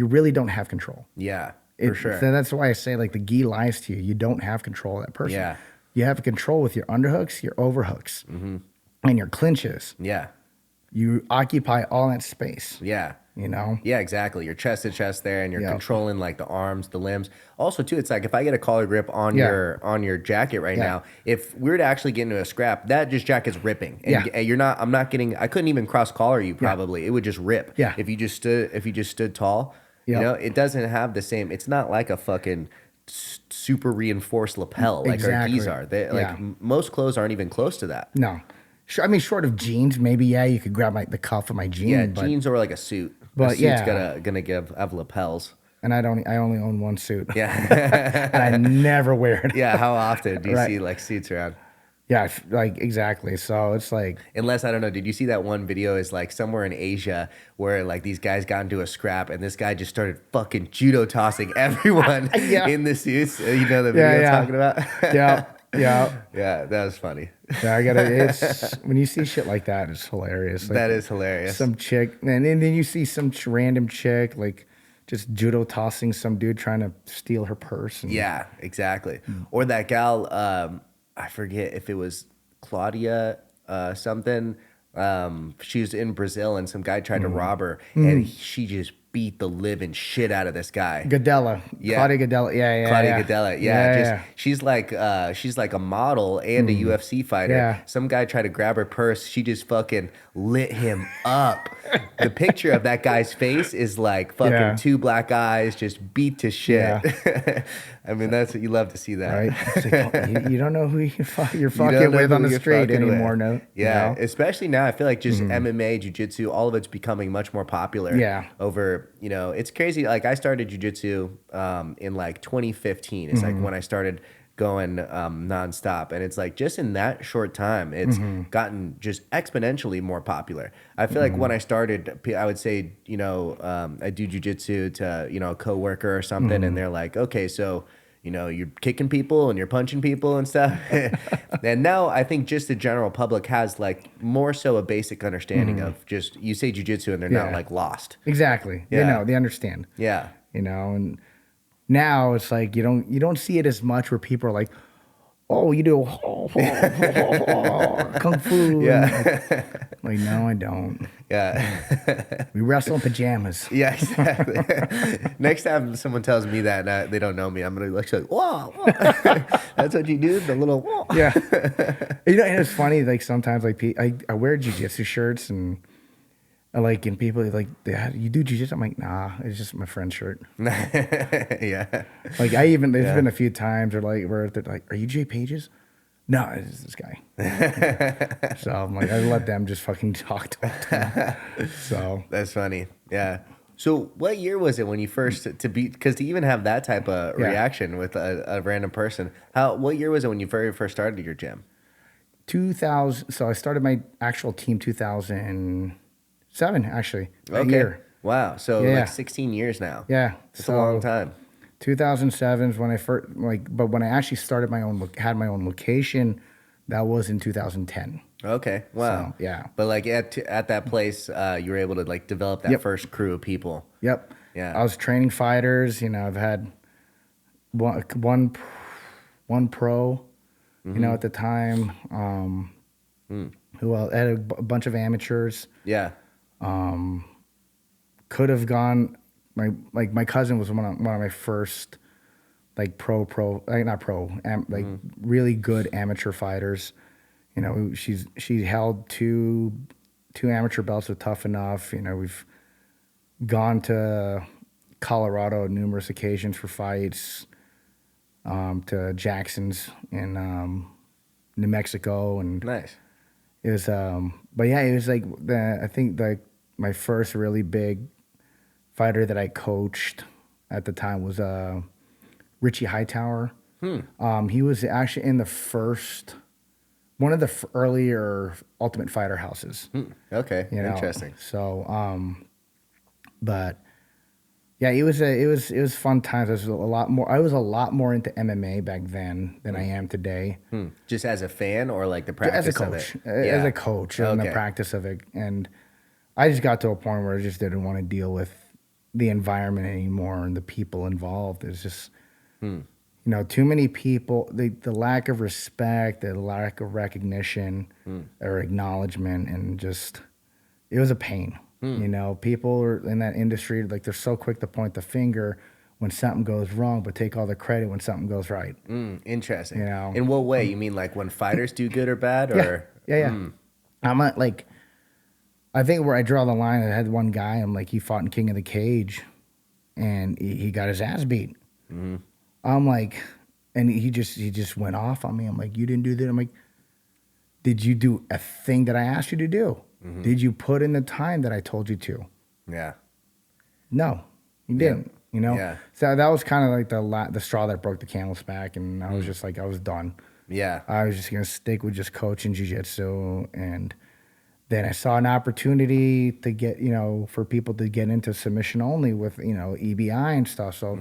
really don't have control. Yeah, for sure. So that's why I say like the gi lies to you. You don't have control of that person. Yeah. You have control with your underhooks, your overhooks, and your clinches. Yeah. You occupy all that space. Yeah. Yeah, exactly. You're chest to chest there, and you're controlling like the arms, the limbs. Also, too, it's like if I get a collar grip on your jacket right now, if we were to actually get into a scrap, that just jacket's ripping, and I couldn't even cross collar you probably. It would just rip. Yeah. If you just stood tall, it doesn't have the same. It's not like a fucking super reinforced lapel like our gis are. Most clothes aren't even close to that. No. I mean, short of jeans, maybe you could grab the cuff of my jean. Yeah, jeans or like a suit. But a suit's gonna have lapels. And I only own one suit. Yeah, and I never wear it. Yeah, how often do you see like suits around? Yeah, like exactly. So it's like, unless I don't know. Did you see that one video? Is like somewhere in Asia where like these guys got into a scrap and this guy just started fucking judo tossing everyone in the suits. You know the video I'm talking about? Yeah. Yeah, that was funny. Yeah, it's when you see shit like that, it's hilarious. Like, that is hilarious. Some chick, and then you see some random chick like just judo tossing some dude trying to steal her purse. Yeah, exactly. Or that gal, I forget if it was Claudia something. She was in Brazil and some guy tried to rob her, and she just beat the living shit out of this guy. Gadella. Yeah. Claudia Gadella. Yeah. Claudia Gadella. Yeah. She's like a model and a UFC fighter. Yeah. Some guy tried to grab her purse. She just fucking lit him up. The picture of that guy's face is like fucking two black eyes just beat to shit. Yeah. I mean, that's what you love to see that. Right. Like, you don't know who you're fucking with on the street anymore. No. Yeah. Especially now, I feel like just MMA, jiu-jitsu, all of it's becoming much more popular. Yeah. Over, it's crazy. Like I started jiu-jitsu in like 2015. It's like when I started going nonstop. And it's like just in that short time, it's gotten just exponentially more popular. I feel like when I started, I would say, I do jujitsu to, a coworker or something, and they're like, okay, so, you're kicking people and you're punching people and stuff. And now I think just the general public has like more so a basic understanding of just, you say jujitsu and they're not like lost. Exactly. Yeah. They understand. Yeah. And now it's like you don't see it as much where people are like, oh, you do kung fu. Yeah. Like, no, I don't. Yeah. We wrestle in pajamas. Yeah, exactly. Next time someone tells me that and they don't know me, I'm going to like, whoa, whoa. That's what you do? The little whoa. Yeah. And it's funny, like sometimes like I wear jiu-jitsu shirts and people are like, you do jiu-jitsu? I'm like, nah, it's just my friend's shirt. Yeah. Like there's been a few times where they're like, are you Jay Pages? No, it's this guy. So I'm like, I let them just fucking talk to him. So that's funny. Yeah. So what year was it when you first because to even have that type of reaction with a random person, what year was it when you very first started your gym? 2000. So I started my actual team 2007, actually. Okay. Year. Wow. So like 16 years now. Yeah. It's a long time. 2007 is when I first but when I actually started had my own location, that was in 2010. Okay. Wow. So, yeah. But like at that place, you were able to like develop that first crew of people. Yep. Yeah. I was training fighters. I've had one pro, at the time. Who else? I had a bunch of amateurs. Yeah. Could have gone. My cousin was one of my first really good amateur fighters. She held two amateur belts with Tough Enough. We've gone to Colorado on numerous occasions for fights, to Jackson's in New Mexico, and nice. It was but yeah, it was like I think my first really big fighter that I coached at the time was Richie Hightower. He was actually in one of the earlier Ultimate Fighter houses. Okay, interesting. So, but yeah, it was fun times. I was a lot more into MMA back then than I am today. Just as a fan or like the practice as a coach, of it? As a coach and the practice of it, and I just got to a point where I just didn't want to deal with the environment anymore and the people involved. It's just, too many people, the lack of respect, the lack of recognition or acknowledgement, and just, it was a pain. People are in that industry, like they're so quick to point the finger when something goes wrong, but take all the credit when something goes right. Interesting. In what way? You mean like when fighters do good or bad? Or Yeah. I'm not like, I think where I draw the line, I had one guy, I'm like, he fought in King of the Cage, and he got his ass beat. I'm like, and he just went off on me. I'm like, you didn't do that. I'm like, did you do a thing that I asked you to do? Did you put in the time that I told you to? Yeah. No, you didn't. Yeah. So that was kind of like the straw that broke the camel's back, and I was just like, I was done. Yeah. I was just gonna stick with just coaching jiu-jitsu, and then I saw an opportunity to get, for people to get into submission only with, EBI and stuff. So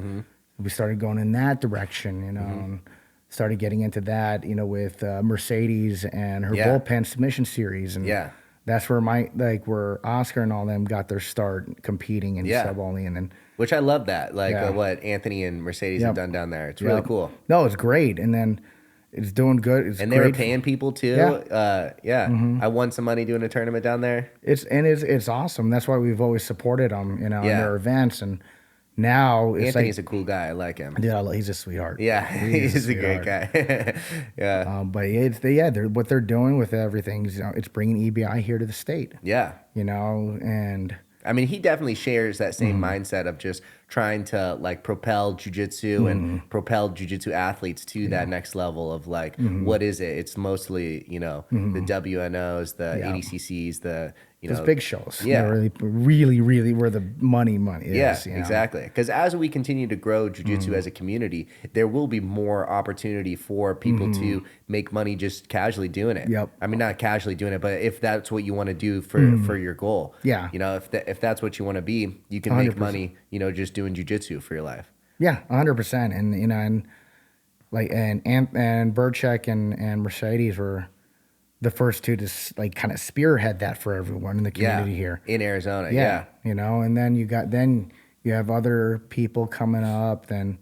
we started going in that direction, and started getting into that, with Mercedes and her bullpen submission series. And that's where where Oscar and all them got their start competing in sub only. And then, which I love that, what Anthony and Mercedes have done down there. It's really cool. No, it's great. And then it's doing good. It's and great. They were paying people too. I won some money doing a tournament down there. It's awesome. That's why we've always supported them, in their events. And now it's Anthony's a cool guy. I like him. Dude, he's a sweetheart. Yeah, he's a great guy. Yeah. But what they're doing with everything is, it's bringing EBI here to the state. Yeah. And I mean, he definitely shares that same mindset of just trying to like propel jujitsu and propel jujitsu athletes to that next level of like, what is it? It's mostly, you know, the WNOs, the ADCCs, the, you Those know, big shows. Yeah. They're really where the money yeah, is. You know? exactly. Because as we continue to grow jujitsu as a community, there will be more opportunity for people to make money just casually doing it. Yep. I mean, not casually doing it, but if that's what you want to do for your goal. Yeah. You know, if that's what you want to be, you can 100%. make money, you know, just doing jujitsu for your life. Yeah, 100%. And you know, and like and Burchek and Mercedes were the first two to like kind of spearhead that for everyone in the community here in Arizona. Yeah. You know, and then you have other people coming up. Then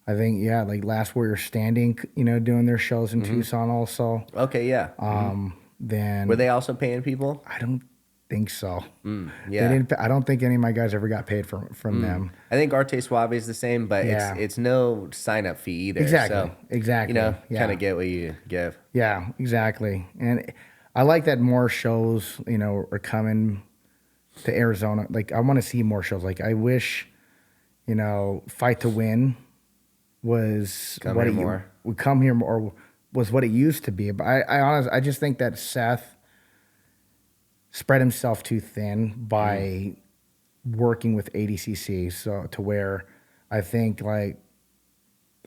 I think like Last Warrior Standing, you know, doing their shows in Tucson also. Okay. Yeah. Then Were they also paying people? I don't think so. Yeah. They didn't. I don't think any of my guys ever got paid from them. I think Arte Suave is the same, but it's no sign up fee either. Exactly. So, Exactly. you know, Yeah. kind of get what you give. Yeah, exactly. And I like that more shows, you know, are coming to Arizona. Like, I want to see more shows. Like, I wish, you know, Fight to Win was would come here more, or was what it used to be. But I just think that Seth spread himself too thin by working with ADCC, so to where I think like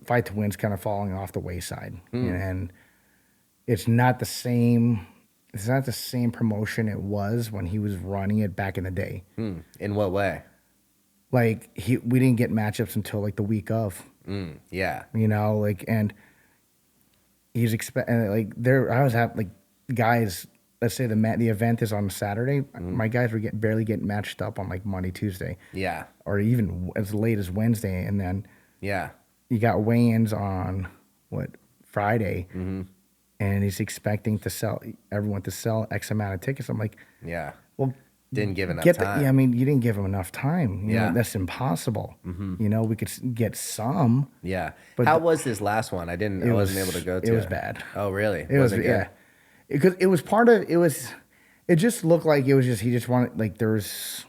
Fight to Win's kind of falling off the wayside, and it's not the same. It's not the same promotion it was when he was running it back in the day. In what way? Like we didn't get matchups until like the week of. Yeah. You know, like, and he's like there. I was having like guys. Let's say the event is on Saturday. My guys were barely getting matched up on like Monday, Tuesday. Yeah. Or even as late as Wednesday, and then Yeah. you got weigh-ins on Friday, and he's expecting everyone to sell X amount of tickets. I'm like, Yeah. well, Didn't give enough time. Yeah, I mean, you didn't give him enough time. You Yeah. know, that's impossible. You know, we could get some. Yeah. But how was this last one? I wasn't able to go to it. It was bad. Oh, really? It was, yeah. Because it was part of, it just looked like he just wanted, like there was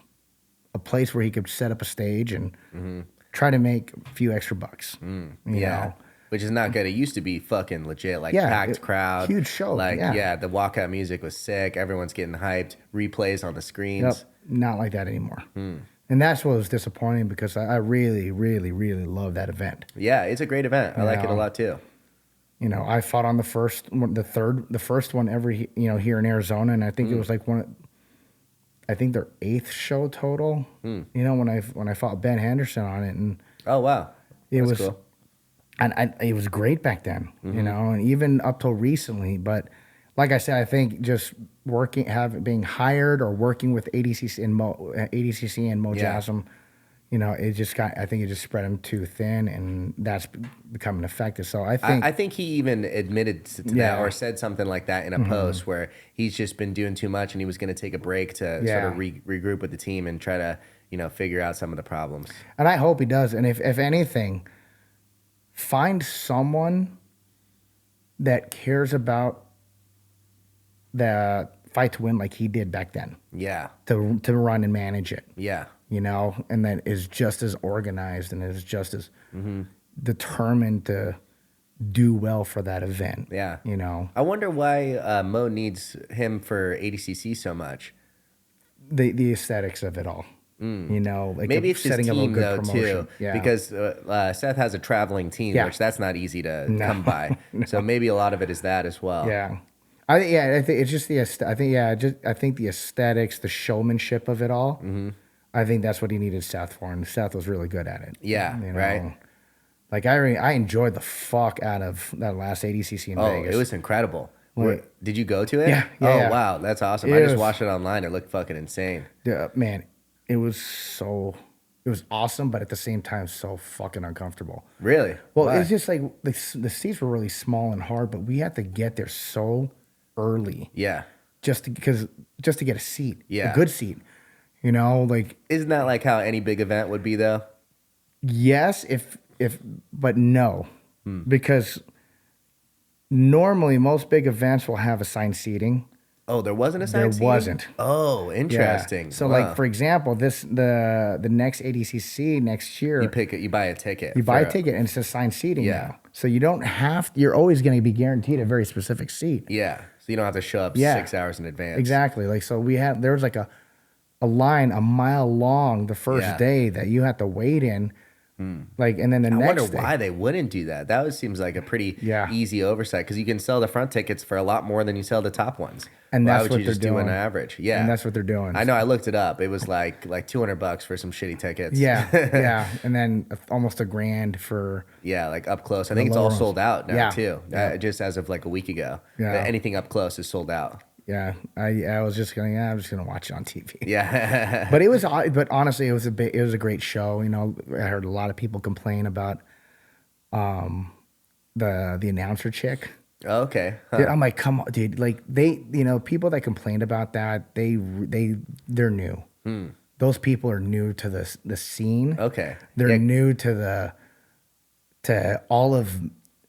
a place where he could set up a stage and try to make a few extra bucks. You know? Which is not good. It used to be fucking legit, like Yeah, packed crowd. huge show, Like, yeah. the walkout music was sick. Everyone's getting hyped. Replays on the screens. Yep, not like that anymore. And that's what was disappointing because I really, really, really love that event. Yeah, it's a great event. I like it a lot too. You know, I fought on the first one ever, you know, here in Arizona, and I think it was like I think their 8th show total. You know, when I fought Ben Henderson on it, and Oh wow, That's was cool. And it was great back then, you know, and even up till recently. But like I said, I think just being hired or working with ADCC and Mo Jasm, you know, I think it just spread him too thin, and that's becoming effective. So I think he even admitted to that or said something like that in a post where he's just been doing too much and he was going to take a break to sort of regroup with the team and try to, you know, figure out some of the problems. And I hope he does. And if anything, find someone that cares about the Fight to Win like he did back then. Yeah. To run and manage it. Yeah. You know, and that is just as organized and is just as determined to do well for that event. Yeah. You know, I wonder why Mo needs him for ADCC so much. The aesthetics of it all. You know, like maybe it's setting his up team a good though promotion. too, Yeah. because Seth has a traveling team, which that's not easy to come by. So maybe a lot of it is that as well. Yeah. I think it's just I think the aesthetics, the showmanship of it all. I think that's what he needed Seth for, and Seth was really good at it. Yeah, you know? right. Like I enjoyed the fuck out of that last ADCC in Vegas. It was incredible. Like, did you go to it? Yeah. Wow, that's awesome. I just watched it online. It looked fucking insane. Man, it was awesome, but at the same time, so fucking uncomfortable. Really? Well, Why? it's just like the seats were really small and hard, but we had to get there so early. Yeah. Just to get a seat. Yeah. A good seat. You know, like, Isn't that like how any big event would be though? yes, but no. Because normally most big events will have assigned seating. Oh, there wasn't a There signed seating? wasn't. Oh, Yeah. interesting. So Wow. like for example, the next ADCC next year, You buy a ticket. you buy a ticket and it's assigned seating Yeah. now. So you don't have. You're always going to be guaranteed a very specific seat. Yeah. So you don't have to show up Yeah. 6 hours in advance. Exactly. Like so there was like a line a mile long the first Yeah. day that you had to wait in. Like and then the I next wonder day, why they wouldn't do that. That seems like a pretty Yeah. easy oversight because you can sell the front tickets for a lot more than you sell the top ones. And Why that's would what you they're just do an doing. average? Yeah, and that's what they're doing. I know. I looked it up. It was like $200 for some shitty tickets. Yeah, yeah, and then almost $1,000 for Yeah, like up close. I think it's all lower sold out now Yeah. too. Yeah. Just as of like a week ago. Yeah. Anything up close is sold out. yeah. I was just going. I'm just gonna watch it on TV. Yeah. But but honestly, it was a great show. You know, I heard a lot of people complain about the announcer chick. Okay. Huh. Dude, I'm like, come on, dude. Like people that complained about that, they're new. Those people are new to the scene. Okay. They're Yeah. new to all of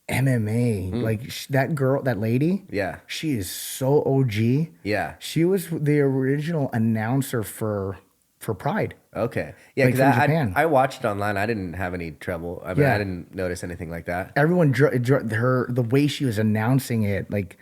MMA. Like that lady. Yeah. She is so OG. Yeah. She was the original announcer for Pride. Okay. Yeah, Like, because from Japan. I watched it online. I didn't have any trouble. I mean, Yeah. I didn't notice anything like that. Everyone the way she was announcing it, like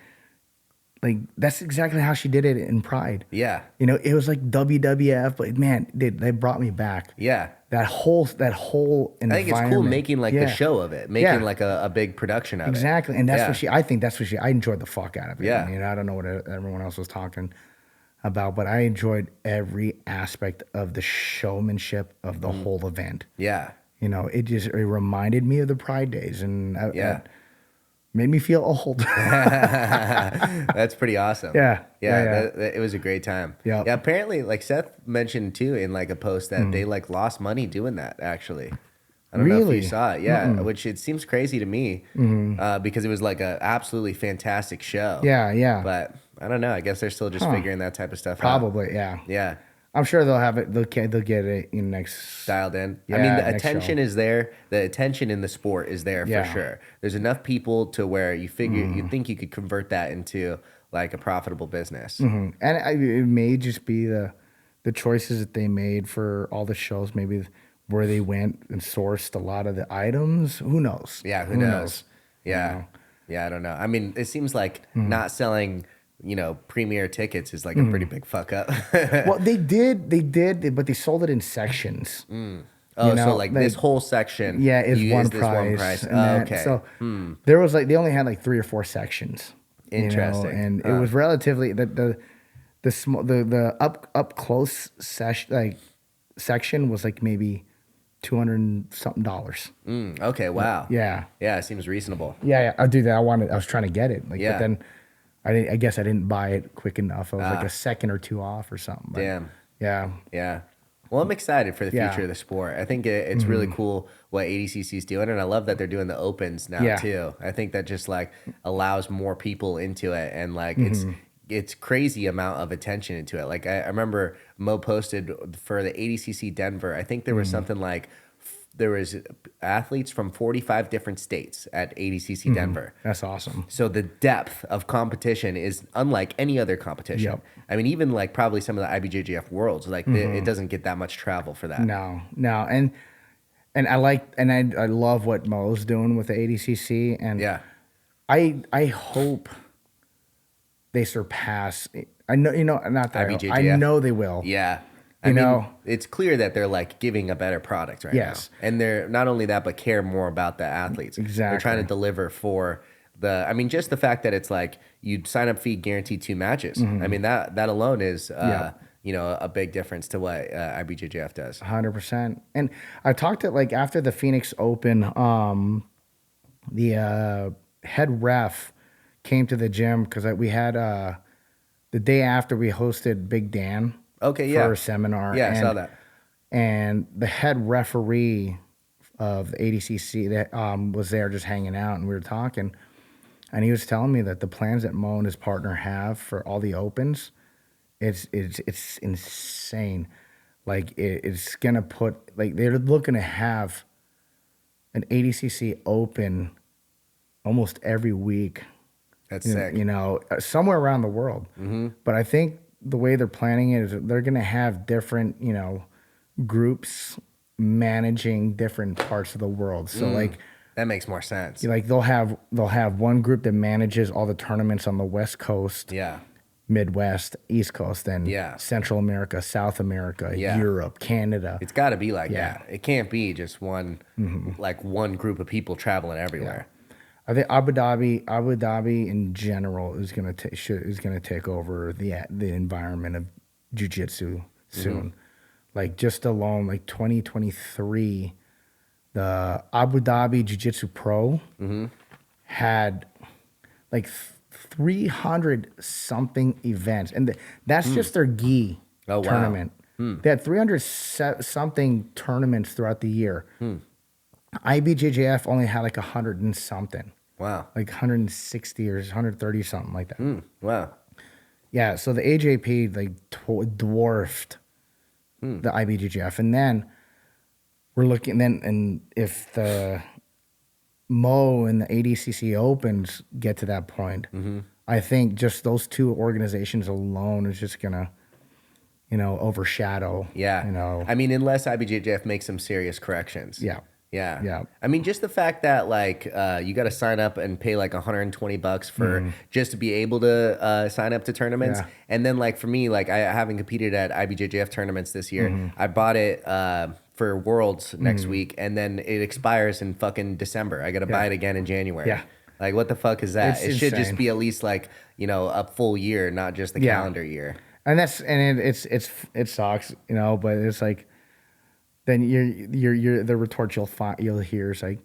that's exactly how she did it in Pride. Yeah. You know, it was like WWF, but man, they brought me back. Yeah. That whole I environment. think it's cool making like Yeah. the show of it, making like a big production of Exactly, and Yeah. I think that's what I enjoyed the fuck out of it. Yeah. I mean, I don't know what everyone else was talking about, but I enjoyed every aspect of the showmanship of the whole event. it. Yeah. You know, it reminded me of the Pride days, and Yeah. it made me feel old. That's pretty awesome. Yeah. Yeah. It was a great time. Yeah. Yeah. Apparently, like Seth mentioned too in like a post that they like lost money doing that actually. I don't know if Really? you saw it. Yeah. Which it seems crazy to me because it was like a absolutely fantastic show. Yeah. But I don't know. I guess they're still just figuring that type of stuff out. Probably, yeah. Yeah. I'm sure they'll have it. They'll get it in next. Dialed in. Yeah, I mean, the next attention show. is there. The attention in the sport is there Yeah. for sure. There's enough people to where you figure you think you could convert that into like a profitable business. And it may just be the choices that they made for all the shows. Maybe where they went and sourced a lot of the items. Who knows? Yeah, who knows? Yeah. Yeah, I don't know. I mean, it seems like not selling, premier tickets is like a pretty big fuck up. Well, they did, but they sold it in sections. Oh, You know, so like this whole section is you one use this one price. and Oh, that- okay. So there was they only had like 3 or 4 sections. Interesting. And it was relatively the up close section was like maybe $200 something. Okay, wow. Yeah. Yeah, it seems reasonable. Yeah, I do that. I was trying to get it. Yeah. But then I guess I didn't buy it quick enough. I was like a second or 2 off or something. But Damn. Yeah. Yeah. Well, I'm excited for the Yeah. future of the sport. I think it's really cool what ADCC is doing, and I love that they're doing the opens now Yeah. too. I think that just like allows more people into it, and like it's crazy amount of attention into it. Like I remember Mo posted for the ADCC Denver. I think there was something like there was athletes from 45 different states at ADCC Denver. That's awesome. So the depth of competition is unlike any other competition. Yep. I mean, even like probably some of the IBJJF worlds, like it doesn't get that much travel for that. No. And I love what Mo's doing with the ADCC. And Yeah. I hope they surpass. I know, not that I IBJJF. know they will. Yeah. You know? It's clear that they're like giving a better product right Yes. now. And they're not only that, but care more about the athletes. Exactly. They're trying to deliver for just the fact that it's like you'd sign up fee guaranteed 2 matches. I mean, that alone is, a big difference to what IBJJF does. 100%. And I talked to after the Phoenix Open, the head ref came to the gym because we had the day after we hosted Big Dan. Okay, yeah. For a seminar. Yeah, I saw that. And the head referee of the ADCC that was there just hanging out, and we were talking, and he was telling me that the plans that Mo and his partner have for all the opens, it's insane. Like it's gonna put they're looking to have an ADCC open almost every week That's sick. Somewhere around the world. But I think the way they're planning it is they're going to have different, groups managing different parts of the world. So like that makes more sense. like they'll have one group that manages all the tournaments on the West Coast, Yeah. Midwest, East Coast, then Central America, South America, Europe, Canada. It's got to be like that. It can't be just one like one group of people traveling everywhere. I think Abu Dhabi in general is gonna take over the environment of jiu-jitsu soon. Like just alone, like 2023, the Abu Dhabi Jiu-Jitsu Pro had like 300 something events, and that's just their gi tournament. They had 300 something tournaments throughout the year. IBJJF only had like 100 and something. Wow. Like 160 or 130 something like that. Wow. Yeah, so the AJP like dwarfed the IBJJF, and then we're looking and if the Mo and the ADCC Opens get to that point, I think just those two organizations alone is just gonna, overshadow. Yeah. I mean, unless IBJJF makes some serious corrections. Yeah. Yeah. I mean, just the fact that like you got to sign up and pay like $120 for just to be able to sign up to tournaments. Yeah. And then like for me, like I haven't competed at IBJJF tournaments this year. I bought it for Worlds next week, and then it expires in fucking December. I got to buy it again in January. Yeah. Like what the fuck is that? It's it should insane. just be at least like, a full year, not just the calendar year. And it sucks, but it's like, then you're the retort you'll hear is like,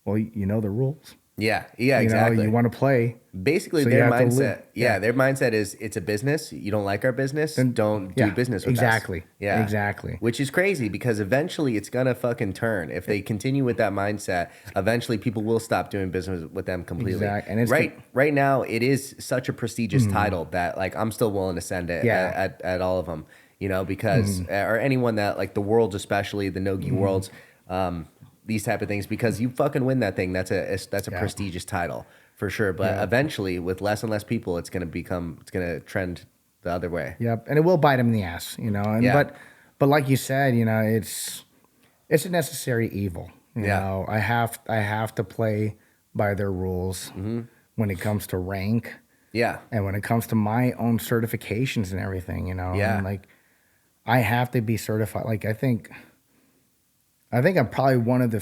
well, the rules. Yeah, exactly. You want to play. Basically, so their mindset. Their mindset is it's a business. You don't like our business, then don't do business with us. Yeah, exactly. Which is crazy because eventually it's gonna fucking turn. If they continue with that mindset, eventually people will stop doing business with them completely. Exactly. And it's right now, it is such a prestigious title that like I'm still willing to send it at all of them. Because or anyone that like the worlds, especially the no-gi worlds, these type of things, because you fucking win that thing. That's a prestigious title for sure. But eventually, with less and less people, it's gonna trend the other way. Yep, and it will bite them in the ass, And but like you said, it's a necessary evil. You know, I have to play by their rules when it comes to rank. Yeah, and when it comes to my own certifications and everything, Yeah, and like I have to be certified. Like I think I'm probably one of the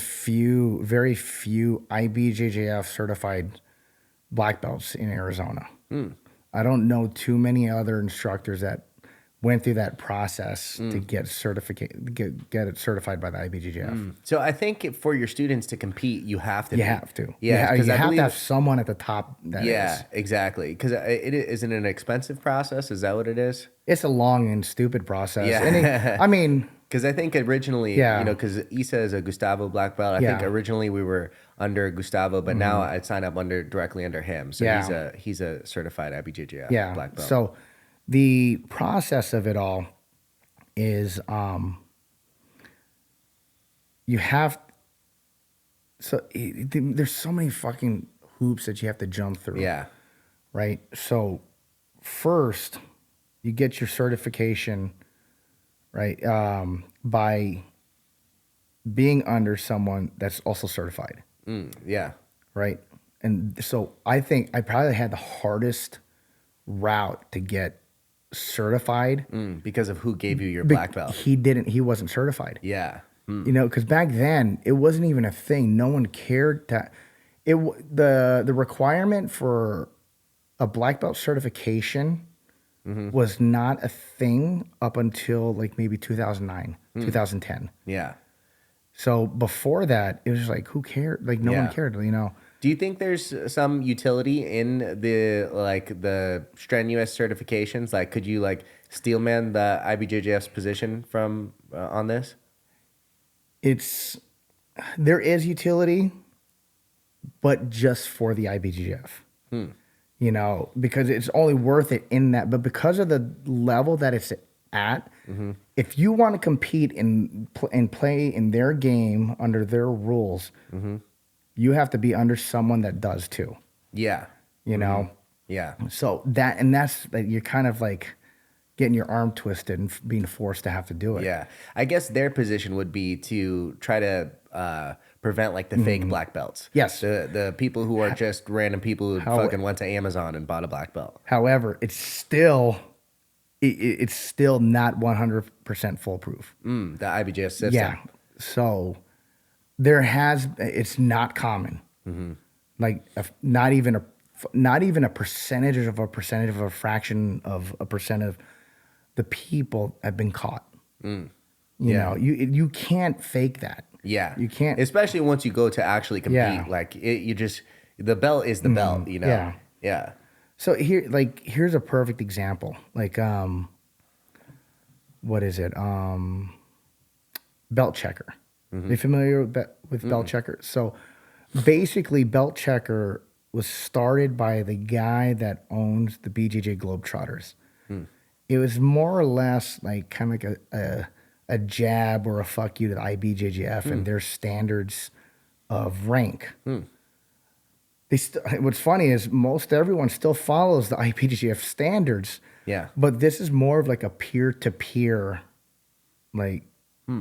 very few IBJJF certified black belts in Arizona. I don't know too many other instructors that went through that process to get it certified by the IBJJF. So I think for your students to compete, you have to. You have to. Yeah, you have to have someone at the top. Exactly. Because isn't it an expensive process? Is that what it is? It's a long and stupid process. Yeah. And because I think originally, because Isa is a Gustavo black belt. I think originally we were under Gustavo, but now I signed up directly under him. So he's a certified IBJJF black belt. So the process of it all is there's so many fucking hoops that you have to jump through. Yeah. Right. So first, you get your certification, right, by being under someone that's also certified. Yeah. Right. And so I think I probably had the hardest route to get certified. Because of who gave you your black belt. He wasn't certified. Yeah. Because back then it wasn't even a thing. No one cared the requirement for a black belt certification was not a thing up until like maybe 2009, 2010. Yeah. So before that, it was like, who cared? Like no one cared, Do you think there's some utility in the strenuous certifications? Like, could you like steelman the IBJJF's position from on this? There is utility, but just for the IBJJF. Because it's only worth it in that. But because of the level that it's at, if you want to compete and play in their game under their rules, you have to be under someone that does too. Yeah. you know? Yeah. So that's like, you're kind of like getting your arm twisted and being forced to have to do it. Yeah. I guess their position would be to try to prevent like the fake black belts. Yes. The people who are just random people who fucking went to Amazon and bought a black belt. However, it's still not 100% foolproof. The IBJS system. Yeah. So it's not common. Like not even a percentage of a fraction of a percent of the people have been caught. You know, you can't fake that. Yeah. You can't, especially once you go to actually compete. Yeah. Like the belt is the belt, you know? Yeah. Yeah. So here's a perfect example. Like, what is it? Belt checker. Are you familiar with belt checker? So basically, belt checker was started by the guy that owns the BJJ Globetrotters. It was more or less like kind of like a jab or a fuck you to the IBJJF and their standards of rank. What's funny is most everyone still follows the IBJJF standards. Yeah. But this is more of like a peer-to-peer, like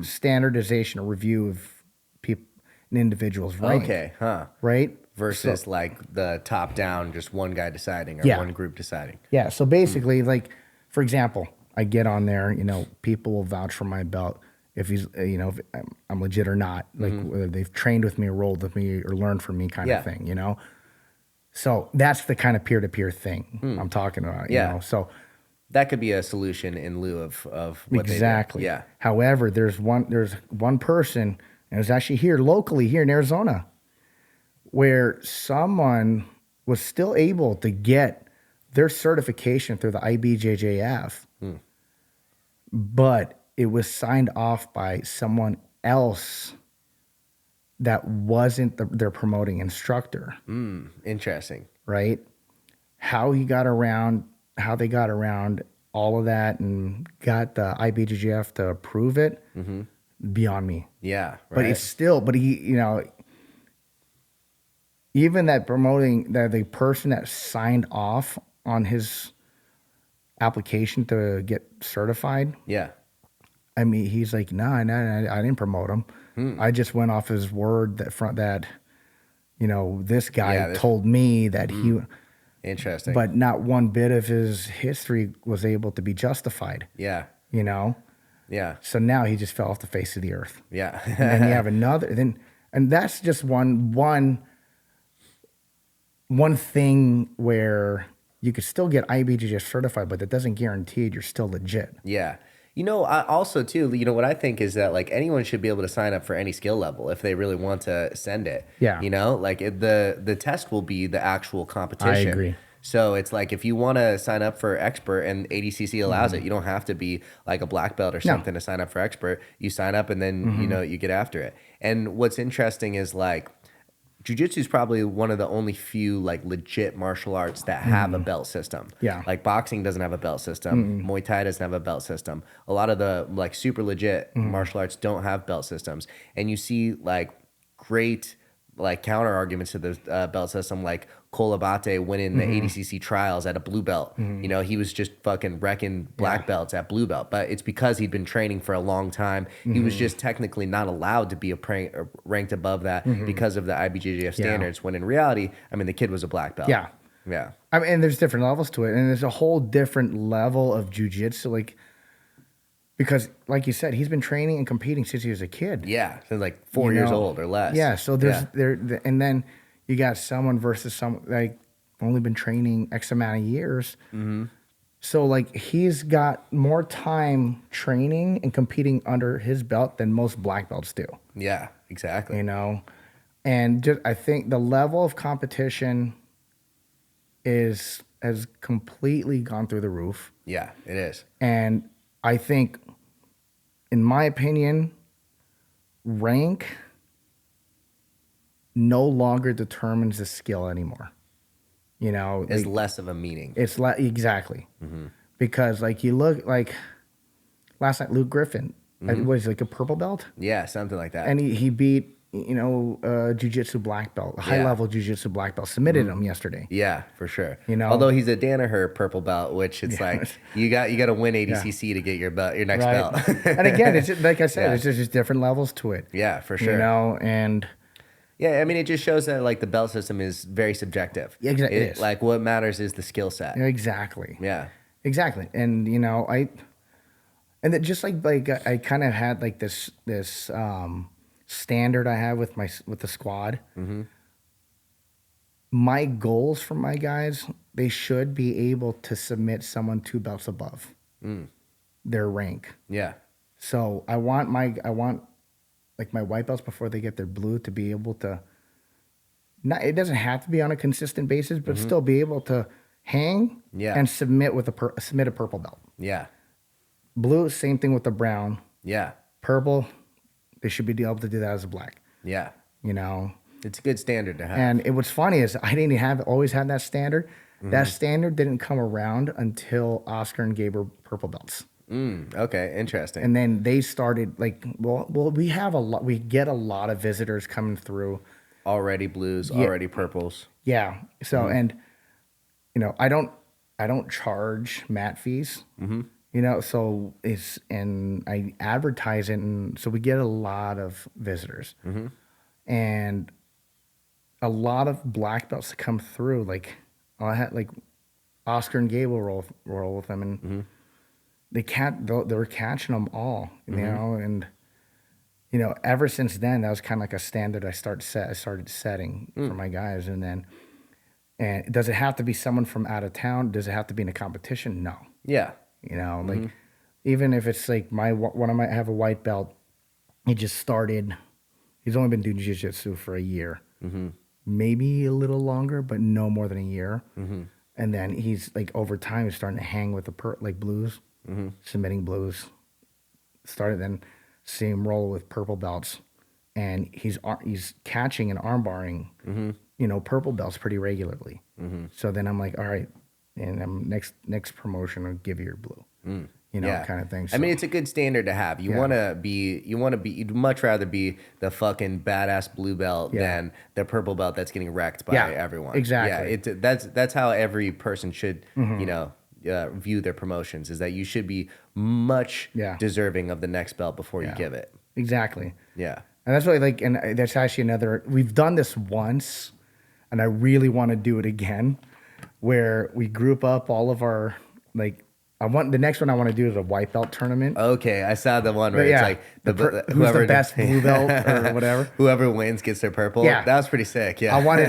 standardization or review of an individual's rank. Okay. Huh. Right? Versus like the top down, just one guy deciding or one group deciding. Yeah. So basically, like, for example, I get on there, you know, people will vouch for my belt if he's, you know, if I'm legit or not, like whether they've trained with me or rolled with me or learned from me kind of thing, you know? So that's the kind of peer-to-peer thing I'm talking about, you know? So that could be a solution in lieu of what exactly. they do. Yeah. However, there's one person, and it was actually locally here in Arizona, where someone was still able to get their certification through the IBJJF, but it was signed off by someone else that wasn't their promoting instructor. Interesting. Right? How they got around all of that and got the IBJJF to approve it, beyond me. Yeah, right. But it's still, he, you know, even that promoting, the person that signed off on his application to get certified. Yeah. I mean, he's like, no, I didn't promote him. I just went off his word that, you know, this guy told me that he. Interesting. But not one bit of his history was able to be justified. Yeah. You know? Yeah. So now he just fell off the face of the earth. Yeah. And then you have another, and that's just one thing where you could still get IBJJF certified, but that doesn't guarantee you're still legit. Yeah. You know, I also too, you know, what I think is that like anyone should be able to sign up for any skill level if they really want to send it. Yeah. You know, like the test will be the actual competition. I agree. So it's like if you want to sign up for expert and ADCC allows it, you don't have to be like a black belt or something to sign up for expert. You sign up and then, you know, you get after it. And what's interesting is like Jiu-Jitsu is probably one of the only few like legit martial arts that have a belt system. Yeah. Like boxing doesn't have a belt system. Muay Thai doesn't have a belt system. A lot of the like super legit martial arts don't have belt systems. And you see like great like counter arguments to the belt system, like Cole Abate winning the ADCC trials at a blue belt. You know, he was just fucking wrecking black belts at blue belt, but it's because he'd been training for a long time. He was just technically not allowed to be ranked above that because of the IBJJF standards, when in reality, I mean, the kid was a black belt. Yeah. Yeah. I mean, and there's different levels to it, and there's a whole different level of jiu-jitsu, like, because like you said, he's been training and competing since he was a kid. Yeah. So like 4 years old or less. Yeah. So there's and then you got someone versus some like only been training X amount of years. So like he's got more time training and competing under his belt than most black belts do. Yeah, exactly. You know, and just I think the level of competition has completely gone through the roof. Yeah, it is. And I think, in my opinion, rank no longer determines the skill anymore. You know, It's less of a meaning. it's exactly because like you look like last night Luke Griffin was like a purple belt, Yeah, something like that. and he beat Jujitsu black belt, high level Jujitsu black belt, submitted him yesterday. Yeah, for sure. You know? Although he's a Danaher purple belt, which it's like you got to win ADCC to get your next belt. And again, it's just, like I said, Yeah. it's just different levels to it. Yeah, for sure. And yeah, I mean, it just shows that like the belt system is very subjective. Yeah, exactly. It is. Like what matters is the skill set. Exactly. Yeah. Exactly. And just like I kind of had like this standard I have with the squad. Mm-hmm. My goals for my guys, they should be able to submit someone 2 belts above their rank. Yeah. So I want like my white belts before they get their blue to be able to, it doesn't have to be on a consistent basis, but still be able to hang and submit with submit a purple belt. Yeah. Blue, same thing with the brown. Yeah. Purple, they should be able to do that as a black. Yeah. It's a good standard to have. And what's funny is I didn't always have that standard. Mm-hmm. That standard didn't come around until Oscar and Gabe were purple belts. Okay, interesting. And then they started like, we get a lot of visitors coming through. Already blues, already purples. Yeah. So, and, I don't charge mat fees, so and I advertise it. And so we get a lot of visitors and a lot of black belts that come through. Like I had like Oscar and Gabe will roll with them and they were catching them all, and ever since then, that was kind of like a standard I started setting for my guys. And does it have to be someone from out of town? Does it have to be in a competition? No. Yeah. Like even if it's like I have a white belt, he just started, he's only been doing jiu-jitsu for a year, maybe a little longer, but no more than a year. And then he's like over time, he's starting to hang with the blues, submitting blues, started then see him roll with purple belts, and he's catching and arm barring, purple belts pretty regularly. So then I'm like, all right, and next promotion I'll give you your blue, kind of thing. So, I mean, it's a good standard to have. You'd much rather be the fucking badass blue belt than the purple belt that's getting wrecked by everyone. Exactly. Yeah, that's how every person should, view their promotions, is that you should be much deserving of the next belt before you give it. Exactly. Yeah. And that's really and that's actually we've done this once, and I really want to do it again, where we group up all of our, the next one I want to do is a white belt tournament. Okay, I saw the one where it's like who's the best blue belt or whatever. Whoever wins gets their purple. Yeah, that was pretty sick. Yeah, I want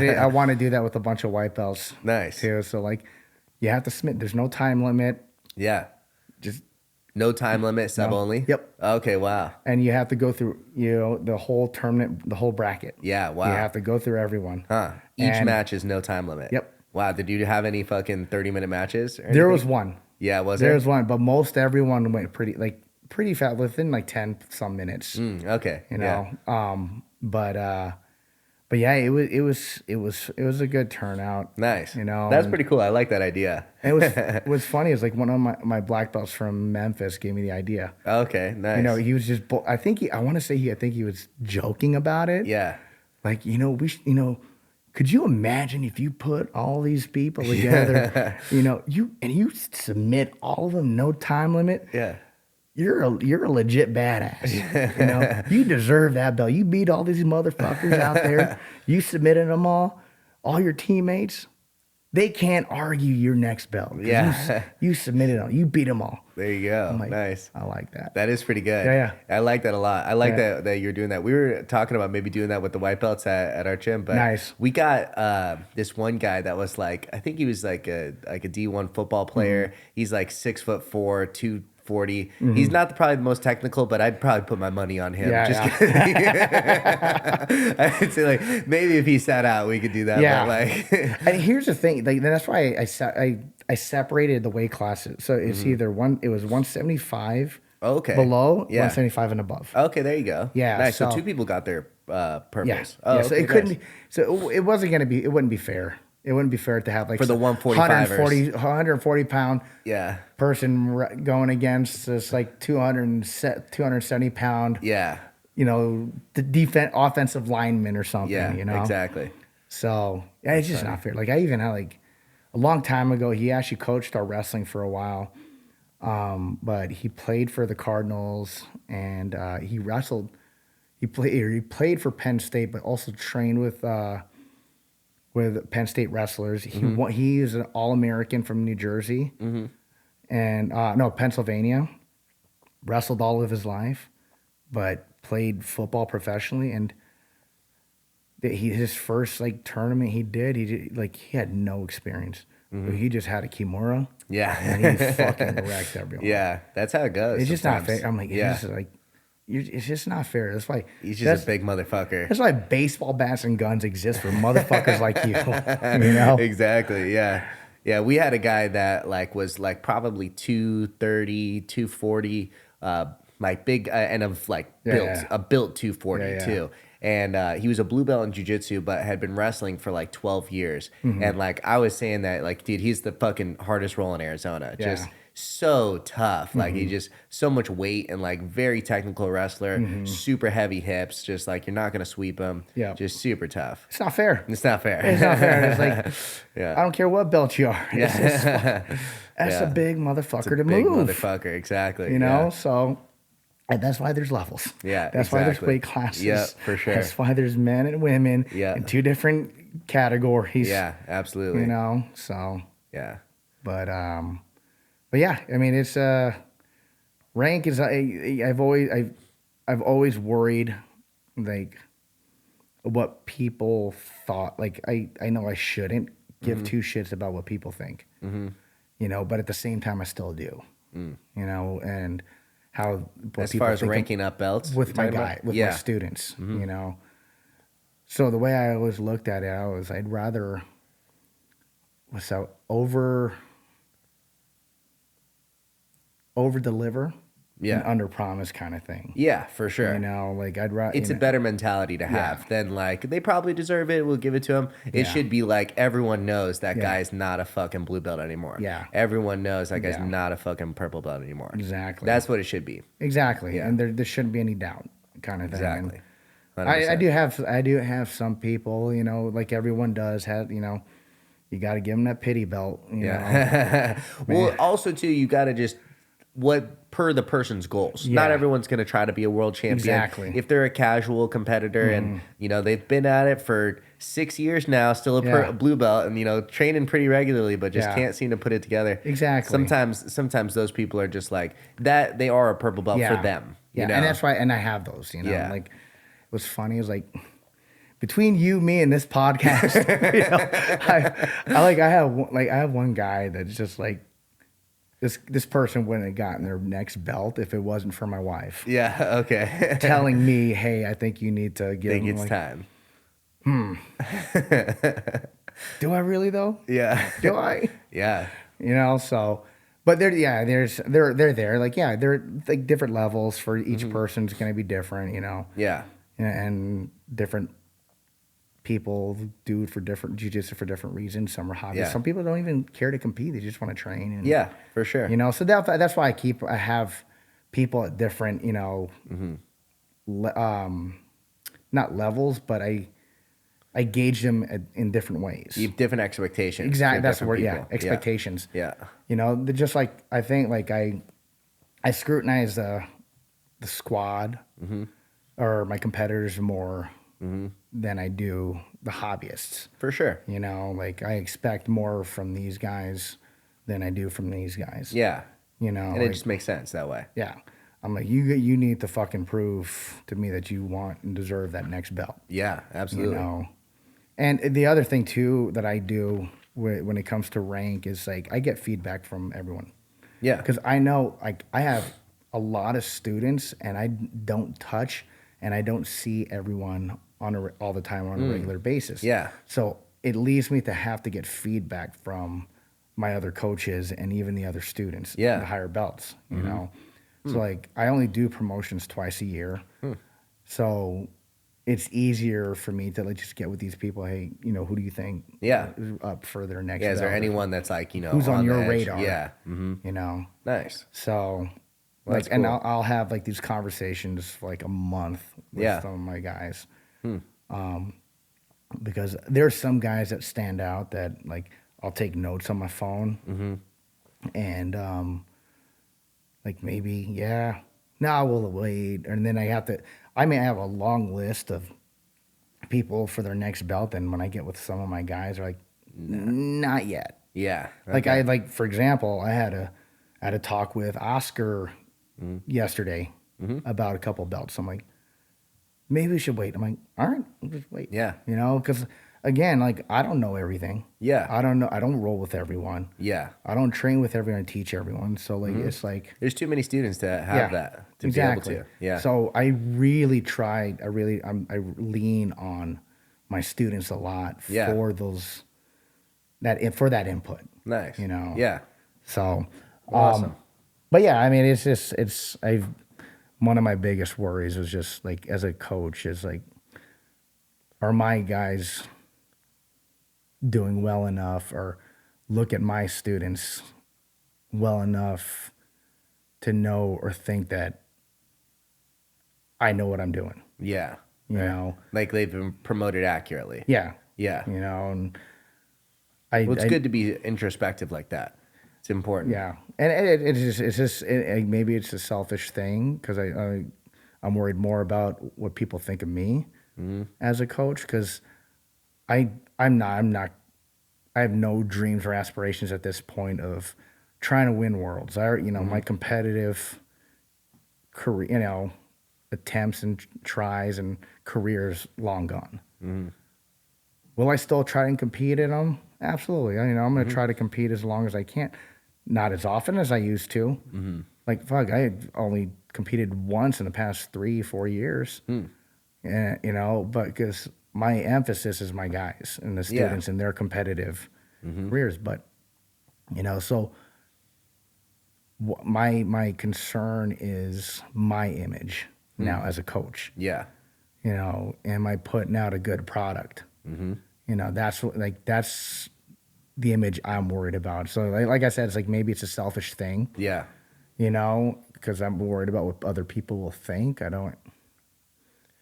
to do that with a bunch of white belts. Nice too. So you have to submit. There's no time limit. Yeah, just no time limit. Sub only. Yep. Okay. Wow. And you have to go through the whole tournament, the whole bracket. Yeah. Wow. You have to go through everyone. Huh. Each match is no time limit. Yep. Wow. Did you have any fucking 30-minute matches? There was one. Yeah, there was one, but most everyone went pretty fast within 10 some minutes. Okay. But yeah, it was a good turnout. Nice. That's pretty cool. I like that idea. And what's funny is one of my black belts from Memphis gave me the idea. Okay, nice. He was just I think he was joking about it. Yeah. Could you imagine if you put all these people together, you submit all of them, no time limit? Yeah. You're a legit badass. You deserve that belt. You beat all these motherfuckers out there. You submitted them all your teammates. They can't argue your next belt. Yeah. You submitted them. You beat them all. There you go. Nice. I like that. That is pretty good. Yeah. I like that a lot. I like that you're doing that. We were talking about maybe doing that with the white belts at our gym, but nice. We got this one guy that was I think he was like a D1 football player. He's 6'4", 240. He's not probably the most technical, but I'd probably put my money on him. Kidding. I'd say maybe if he sat out, we could do that. Yeah. But and here's the thing. That's why I separated the weight classes. So it's either it was 175 below, 175 and above. Okay, there you go. Yeah. Nice. So 2 people got their purples. Yeah. Oh, so it couldn't. So it wasn't going to be. It wouldn't be fair. It wouldn't be fair to have for the 140 pound person going against this 270 pound the offensive lineman or something, Yeah, exactly. So yeah, it's just not fair. Like I even had like a long time ago, he actually coached our wrestling for a while. But he played for the Cardinals and he wrestled. He played for Penn State, but also trained with Penn State wrestlers. He is an All-American from New Jersey, and no, Pennsylvania. Wrestled all of his life, but played football professionally. And his first like tournament he did like he had no experience. But he just had a kimura. Yeah, and he fucking wrecked everyone. Yeah, that's how it goes. It's just sometimes. not fair. I'm like, it's just like. It's just not fair. That's why he's just a big motherfucker. That's why baseball bats and guns exist for motherfuckers like you. You know? Exactly. Yeah. Yeah. We had a guy that like was like probably 230, 240, like big and of like built 240 too. And he was a blue belt in jiu-jitsu, but had been wrestling for like 12 years. And like I was saying that like, dude, he's the fucking hardest roll in Arizona. Just so tough. Like he just so much weight and like very technical wrestler, super heavy hips. Just like you're not gonna sweep him. Yeah, just super tough. It's not fair. It's not fair. It's not fair. It's like I don't care what belt you are. That's a big motherfucker to big move. Motherfucker, exactly. You know, so. And that's why there's levels. Yeah, that's why there's weight classes. Yeah, for sure. That's why there's men and women in two different categories. Yeah, absolutely. You know, so yeah. But yeah, I mean, it's rank is I've always worried like what people thought. Like I know I shouldn't give two shits about what people think. You know, but at the same time I still do. You know, and how as far as ranking up belts with my students, you know. So the way I always looked at it, I'd rather over deliver and under promise kind of thing. Yeah, for sure. You know, like I'd rather it's a better mentality to have than like they probably deserve it, we'll give it to them. It should be like everyone knows that guy's not a fucking blue belt anymore. Yeah. Everyone knows that guy's not a fucking purple belt anymore. Exactly. That's what it should be. Exactly. Yeah. And there shouldn't be any doubt kind of thing. Exactly. I do have some people, you know, like everyone does have, you know, you got to give them that pity belt. You know? Well, also too, you got to just per the person's goals. Not everyone's going to try to be a world champion. Exactly. If they're a casual competitor and, you know, they've been at it for 6 years now, still a blue belt and, you know, training pretty regularly, but just can't seem to put it together. Exactly. Sometimes those people are just like that. They are a purple belt for them. Yeah. You know? And that's why, and I have those, you know, like what's funny is like, between you, me, and this podcast, you know, I have one guy that's just like, this person wouldn't have gotten their next belt if it wasn't for my wife. Yeah, okay. Telling me, hey, I think you need to give him time. Do I really though? Yeah. Do I? Yeah. You know, so but they're there. Like, they're like different levels for each person's gonna be different, you know. Yeah. And different people do it for different jiu-jitsu for different reasons. Some are hobbies. Some people don't even care to compete. They just want to train. And, for sure. You know, so that's why I have people at different, you know, not levels, but I gauge them in different ways. You have different expectations. Exactly. That's the word. Yeah. Expectations. Yeah. You know, they're just like, I think like I scrutinize the squad or my competitors more than I do the hobbyists. For sure. You know, like I expect more from these guys than I do from these guys. Yeah. You know. And it just makes sense that way. Yeah. I'm like, you need to fucking prove to me that you want and deserve that next belt. Yeah, absolutely. You know. And the other thing too that I do when it comes to rank is like I get feedback from everyone. Yeah. Because I know like I have a lot of students and I don't touch and I don't see everyone all the time on a regular basis. Yeah. So it leaves me to have to get feedback from my other coaches and even the other students. Yeah. The higher belts, you know. So like I only do promotions twice a year. So it's easier for me to like just get with these people. Hey, you know, who do you think is up for their next belt? Is there anyone that's like, you know, who's on your radar? radar? Yeah. You know. Nice. So Like, That's and cool. I'll have like these conversations for like a month with Yeah. some of my guys. Because there's some guys that stand out that like I'll take notes on my phone and like maybe, yeah, no, we'll wait. And then I may have a long list of people for their next belt. And when I get with some of my guys, they're like, not yet. Yeah. Like Okay. for example, I had a talk with Oscar yesterday about a couple belts. I'm like, maybe we should wait. I'm like, all right, we'll just wait. Yeah. You know, because again, like I don't know everything. Yeah. I don't know. I don't roll with everyone. Yeah. I don't train with everyone. I teach everyone. So like, it's like, There's too many students to have that to exactly. be able to. Yeah. So I really tried. I lean on my students a lot Yeah. for that input. Nice. You know. Yeah. So Awesome. but yeah, I mean, one of my biggest worries is just like as a coach is like, are my guys doing well enough, or look at my students well enough to know or think that I know what I'm doing? Yeah. You know? Like they've been promoted accurately. Yeah. Yeah. You know, and Well, it's good to be introspective like that. It's important. Yeah, and maybe it's a selfish thing because I'm worried more about what people think of me as a coach because I have no dreams or aspirations at this point of trying to win worlds. My competitive career, attempts and tries and careers long gone. Will I still try and compete in them? Absolutely. I'm going to try to compete as long as I can. Not as often as I used to. Like, fuck, I had only competed once in the past 3-4 years. And, but because my emphasis is my guys and the students and their competitive careers. But, so my concern is my image now as a coach. Yeah. Am I putting out a good product? That's the image I'm worried about. So like I said, it's like maybe it's a selfish thing. Yeah. Because I'm worried about what other people will think.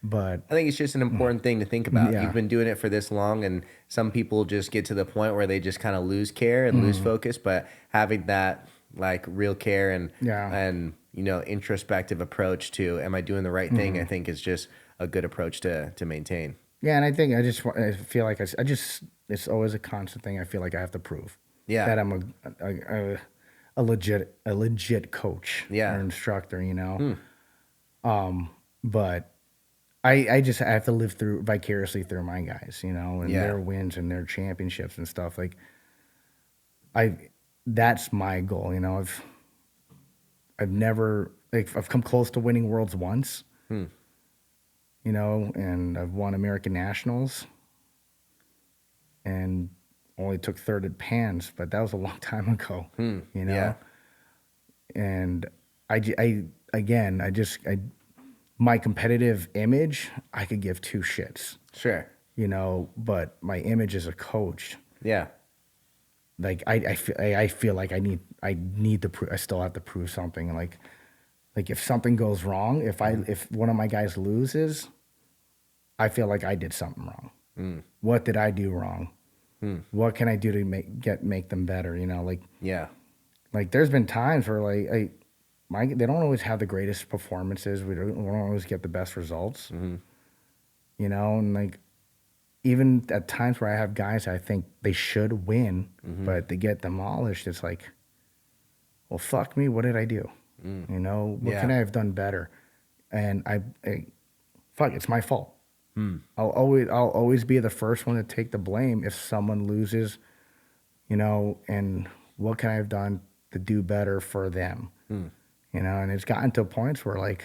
But I think it's just an important thing to think about. Yeah. You've been doing it for this long, and some people just get to the point where they just kind of lose care and lose focus. But having that like real care and introspective approach to, am I doing the right thing? I think is just a good approach to maintain. yeah, and I think I feel like it's always a constant thing. I feel like I have to prove that I'm a legit coach or instructor, but I have to live vicariously through my guys, and their wins and their championships and stuff. Like that's my goal. I've never, I've come close to winning worlds once, and I've won American nationals and only took third at Pans, but that was a long time ago, Yeah. And my competitive image, I could give two shits, Sure. but my image as a coach, Yeah. like I feel like I need to prove, I still have to prove something. Like if something goes wrong, if one of my guys loses, I feel like I did something wrong. What did I do wrong? What can I do to make them better? Yeah. Like there's been times where they don't always have the greatest performances. We don't always get the best results. And like even at times where I have guys I think they should win, but they get demolished. It's like, well, fuck me. What did I do? What can I have done better? And fuck, it's my fault. I'll always be the first one to take the blame if someone loses, and what can I have done to do better for them? And it's gotten to points where like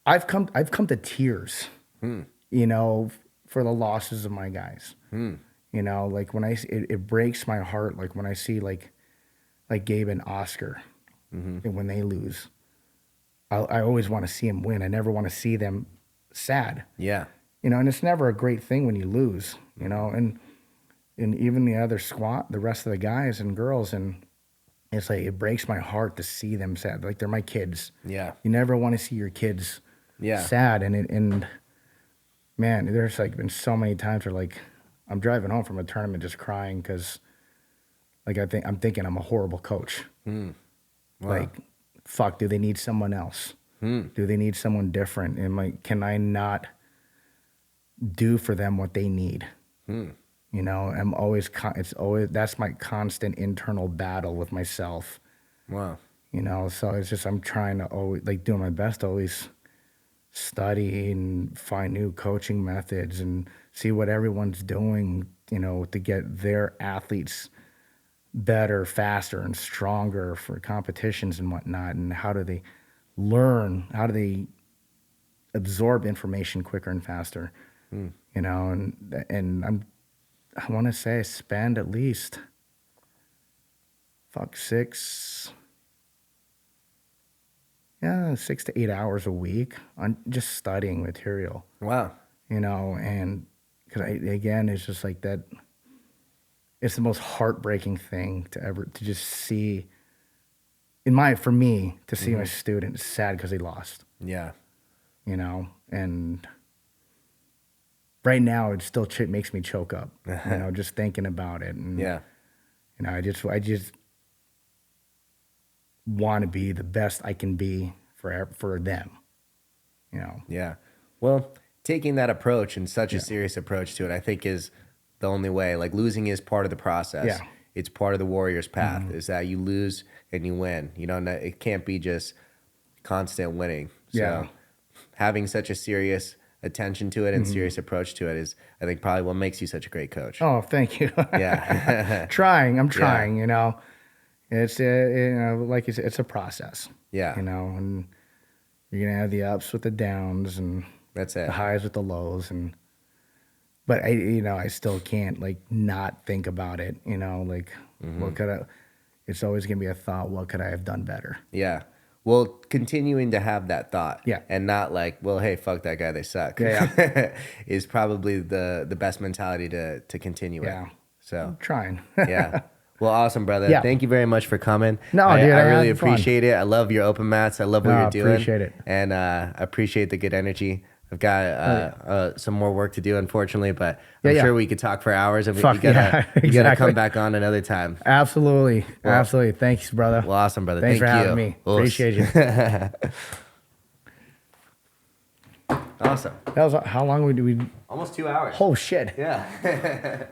I've come to tears, for the losses of my guys. Like when it breaks my heart, like when I see like Gabe and Oscar, and when they lose, I always want to see them win. I never want to see them sad. Yeah. And it's never a great thing when you lose, and even the other the rest of the guys and girls, and It's like, it breaks my heart to see them sad. Like, they're my kids. Yeah. You never want to see your kids Yeah. sad. And man, there's like been so many times where like I'm driving home from a tournament just crying because like I'm thinking I'm a horrible coach. Wow. Like, fuck, do they need someone else? Do they need someone different? And like, can I not do for them what they need? You know, I'm always, that's my constant internal battle with myself. Wow. You know, so it's just, I'm trying to always, like, doing my best to always study and find new coaching methods and see what everyone's doing, you know, to get their athletes better, faster, and stronger for competitions and whatnot. And how do they learn? How do they absorb information quicker and faster? You know, and I want to say I spend at least, 6 to 8 hours a week on just studying material. Wow. You know, and because again, it's just like that. It's the most heartbreaking thing to just see. For me, to see my student sad because he lost. Yeah. You know, and right now it still makes me choke up. You know, just thinking about it. And Yeah. you know, I just want to be the best I can be for them. You know. Yeah. Well, taking that approach and such a serious approach to it, I think is the only way. Like, losing is part of the process. Yeah. It's part of the warrior's path, is that you lose and you win. You know, it can't be just constant winning. So Yeah. having such a serious attention to it and serious approach to it is, I think, probably what makes you such a great coach. Oh, thank you. Yeah. I'm trying, you know. It's, you know, like you said, it's a process. Yeah. You know, and you're going to have the ups with the downs and That's it. the highs with the lows. But I still can't like not think about it, you know, like it's always going to be a thought, what could I have done better? Yeah. Well, continuing to have that thought, Yeah. and not like, well, hey, fuck that guy, they suck, is probably the best mentality to continue Yeah. with. So I'm trying. yeah. Well, awesome, brother. Yeah. Thank you very much for coming. No, I dude, I really had fun. appreciate it. I love your open mats. I love what No, you're doing. appreciate it. And I appreciate the good energy. I've got some more work to do, unfortunately, but I'm sure we could talk for hours. And you gotta come back on another time. Absolutely. Absolutely. Thanks, brother. Well, awesome, brother. Thanks Thank for you. having me. Well, Appreciate you. Awesome. That was, how long did we? Almost 2 hours. Oh, shit. Yeah.